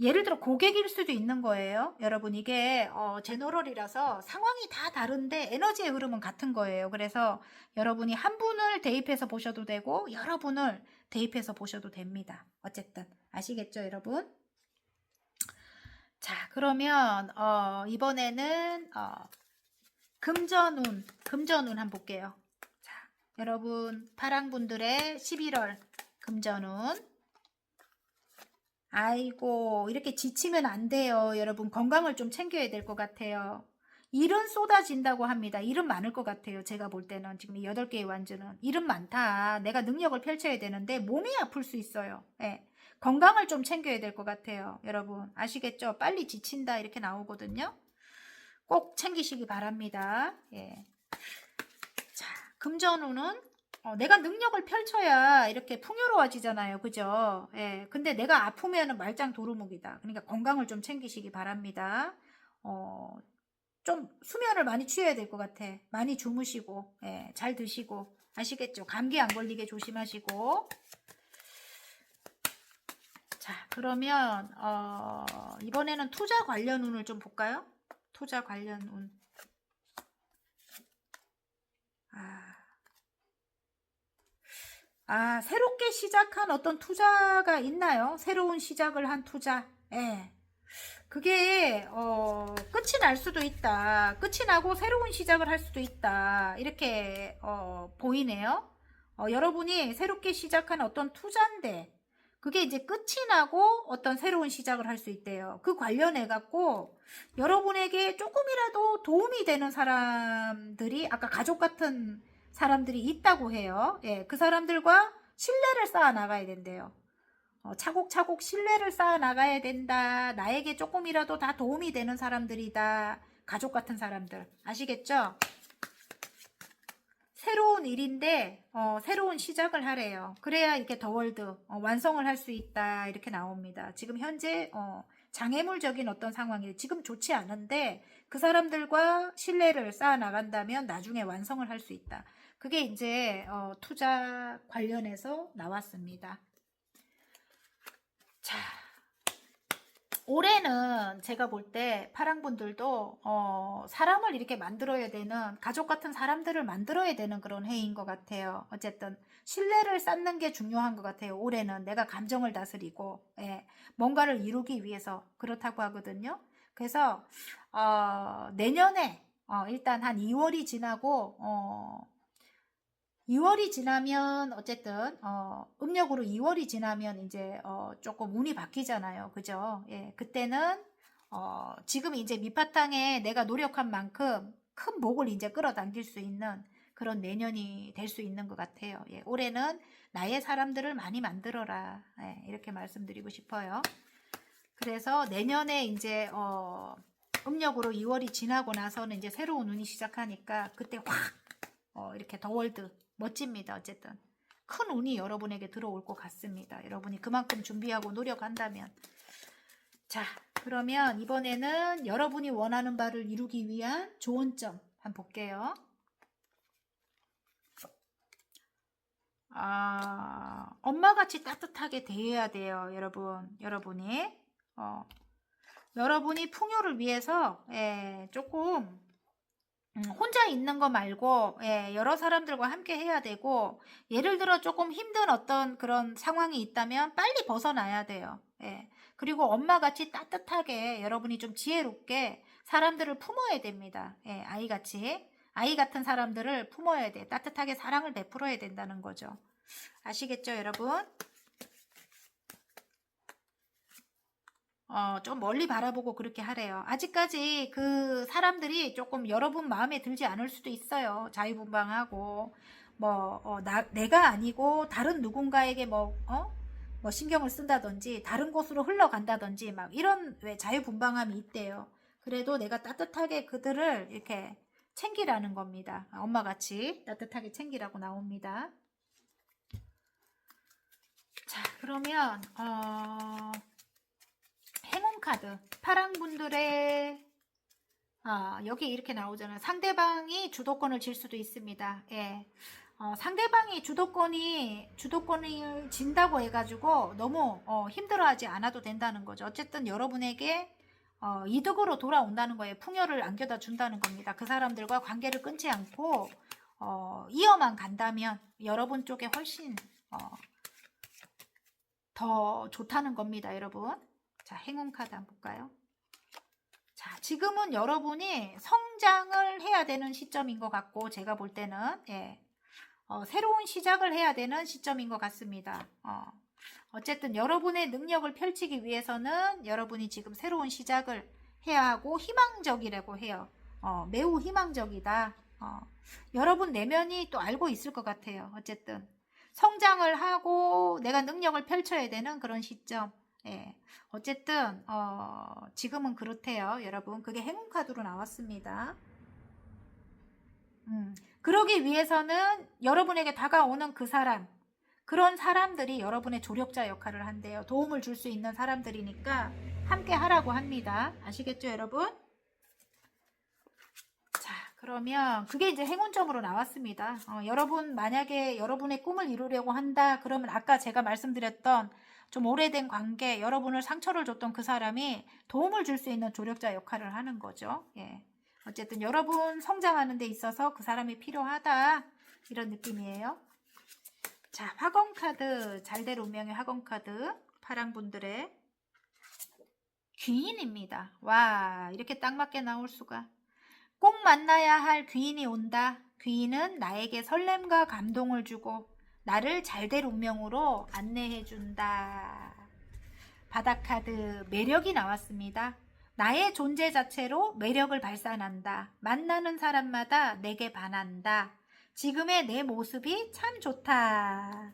예를 들어 고객일 수도 있는 거예요. 여러분, 이게, 제너럴이라서 상황이 다 다른데 에너지의 흐름은 같은 거예요. 그래서 여러분이 한 분을 대입해서 보셔도 되고, 여러 분을 대입해서 보셔도 됩니다. 어쨌든. 아시겠죠, 여러분? 자, 그러면 이번에는 금전운 한번 볼게요. 자, 여러분 파랑분들의 11월 금전운. 아이고, 이렇게 지치면 안 돼요. 여러분 건강을 좀 챙겨야 될 것 같아요. 일은 쏟아진다고 합니다. 일은 많을 것 같아요. 제가 볼 때는 지금 이 8개의 완주는 일은 많다. 내가 능력을 펼쳐야 되는데 몸이 아플 수 있어요. 예. 건강을 좀 챙겨야 될 것 같아요. 여러분 아시겠죠? 빨리 지친다 이렇게 나오거든요. 꼭 챙기시기 바랍니다. 예. 자, 금전운은 내가 능력을 펼쳐야 이렇게 풍요로워지잖아요. 그죠? 예. 근데 내가 아프면 말짱 도루묵이다. 그러니까 건강을 좀 챙기시기 바랍니다. 좀 수면을 많이 취해야 될 것 같아. 많이 주무시고, 예, 잘 드시고, 아시겠죠? 감기 안 걸리게 조심하시고. 자, 그러면 이번에는 투자 관련 운을 좀 볼까요? 투자 관련 운. 새롭게 시작한 어떤 투자가 있나요? 새로운 시작을 한 투자. 예. 그게 끝이 날 수도 있다. 끝이 나고 새로운 시작을 할 수도 있다. 이렇게 보이네요. 여러분이 새롭게 시작한 어떤 투자인데 그게 이제 끝이 나고 어떤 새로운 시작을 할 수 있대요. 그 관련해 갖고 여러분에게 조금이라도 도움이 되는 사람들이 아까 가족 같은 사람들이 있다고 해요. 예, 그 사람들과 신뢰를 쌓아 나가야 된대요. 차곡차곡 신뢰를 쌓아 나가야 된다. 나에게 조금이라도 다 도움이 되는 사람들이다. 가족 같은 사람들. 아시겠죠? 새로운 일인데 새로운 시작을 하래요. 그래야 이렇게 더월드 완성을 할 수 있다. 이렇게 나옵니다. 지금 현재 장애물적인 어떤 상황이 지금 좋지 않은데 그 사람들과 신뢰를 쌓아 나간다면 나중에 완성을 할 수 있다. 그게 이제 투자 관련해서 나왔습니다. 자, 올해는 제가 볼 때 파랑분들도 사람을 이렇게 만들어야 되는 가족 같은 사람들을 만들어야 되는 그런 해인 것 같아요. 어쨌든 신뢰를 쌓는 게 중요한 것 같아요. 올해는 내가 감정을 다스리고 뭔가를 이루기 위해서 그렇다고 하거든요. 그래서 내년에 일단 한 2월이 지나고 2월이 지나면 어쨌든 음력으로 2월이 지나면 이제 조금 운이 바뀌잖아요. 그죠? 예, 그때는 지금 이제 밑바탕에 내가 노력한 만큼 큰 복을 이제 끌어당길 수 있는 그런 내년이 될 수 있는 것 같아요. 예, 올해는 나의 사람들을 많이 만들어라. 예, 이렇게 말씀드리고 싶어요. 그래서 내년에 이제 음력으로 2월이 지나고 나서는 이제 새로운 운이 시작하니까 그때 확 이렇게 더월드 멋집니다. 어쨌든 큰 운이 여러분에게 들어올 것 같습니다. 여러분이 그만큼 준비하고 노력한다면. 자, 그러면 이번에는 여러분이 원하는 바를 이루기 위한 조언점 한번 볼게요. 엄마같이 따뜻하게 대해야 돼요, 여러분. 여러분이 풍요를 위해서 조금 혼자 있는 거 말고 여러 사람들과 함께 해야 되고, 예를 들어 조금 힘든 어떤 그런 상황이 있다면 빨리 벗어나야 돼요. 그리고 엄마같이 따뜻하게 여러분이 좀 지혜롭게 사람들을 품어야 됩니다. 아이 같은 사람들을 품어야 돼. 따뜻하게 사랑을 베풀어야 된다는 거죠. 아시겠죠, 여러분? 좀 멀리 바라보고 그렇게 하래요. 아직까지 그 사람들이 조금 여러분 마음에 들지 않을 수도 있어요. 자유분방하고, 내가 아니고 다른 누군가에게 뭐 신경을 쓴다든지, 다른 곳으로 흘러간다든지, 막 이런 왜 자유분방함이 있대요. 그래도 내가 따뜻하게 그들을 이렇게 챙기라는 겁니다. 엄마같이 따뜻하게 챙기라고 나옵니다. 자, 그러면, 행운 카드 파랑분들의 여기 이렇게 나오잖아요. 상대방이 주도권을 질 수도 있습니다. 상대방이 주도권을 진다고 해가지고 너무 힘들어하지 않아도 된다는 거죠. 어쨌든 여러분에게 이득으로 돌아온다는 거예요. 풍요를 안겨다 준다는 겁니다. 그 사람들과 관계를 끊지 않고 이어만 간다면 여러분 쪽에 훨씬 더 좋다는 겁니다, 여러분. 자, 행운 카드 한번 볼까요? 자, 지금은 여러분이 성장을 해야 되는 시점인 것 같고, 제가 볼 때는 새로운 시작을 해야 되는 시점인 것 같습니다. 어쨌든 여러분의 능력을 펼치기 위해서는 여러분이 지금 새로운 시작을 해야 하고 희망적이라고 해요. 매우 희망적이다. 여러분 내면이 또 알고 있을 것 같아요. 어쨌든 성장을 하고 내가 능력을 펼쳐야 되는 그런 시점. 어쨌든 지금은 그렇대요, 여러분. 그게 행운 카드로 나왔습니다. 그러기 위해서는 여러분에게 다가오는 그 사람, 그런 사람들이 여러분의 조력자 역할을 한대요. 도움을 줄 수 있는 사람들이니까 함께 하라고 합니다. 아시겠죠, 여러분? 자, 그러면 그게 이제 행운점으로 나왔습니다. 여러분 만약에 여러분의 꿈을 이루려고 한다 그러면 아까 제가 말씀드렸던 좀 오래된 관계, 여러분을 상처를 줬던 그 사람이 도움을 줄 수 있는 조력자 역할을 하는 거죠. 어쨌든 여러분 성장하는 데 있어서 그 사람이 필요하다, 이런 느낌이에요. 자, 화건카드, 잘될 운명의 화건카드, 파랑분들의 귀인입니다. 와, 이렇게 딱 맞게 나올 수가. 꼭 만나야 할 귀인이 온다. 귀인은 나에게 설렘과 감동을 주고 나를 잘될 운명으로 안내해준다. 바다카드, 매력이 나왔습니다. 나의 존재 자체로 매력을 발산한다. 만나는 사람마다 내게 반한다. 지금의 내 모습이 참 좋다.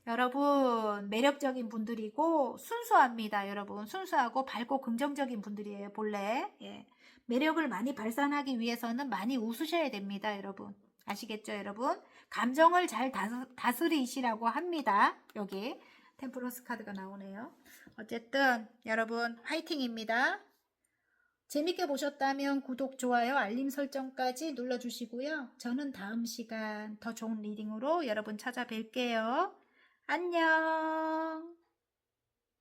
여러분 매력적인 분들이고 순수합니다. 여러분 순수하고 밝고 긍정적인 분들이에요. 본래 매력을 많이 발산하기 위해서는 많이 웃으셔야 됩니다. 여러분 아시겠죠? 여러분 감정을 잘 다스리시라고 합니다. 여기 템플러스 카드가 나오네요. 어쨌든 여러분 화이팅입니다. 재밌게 보셨다면 구독, 좋아요, 알림 설정까지 눌러주시고요. 저는 다음 시간 더 좋은 리딩으로 여러분 찾아뵐게요. 안녕.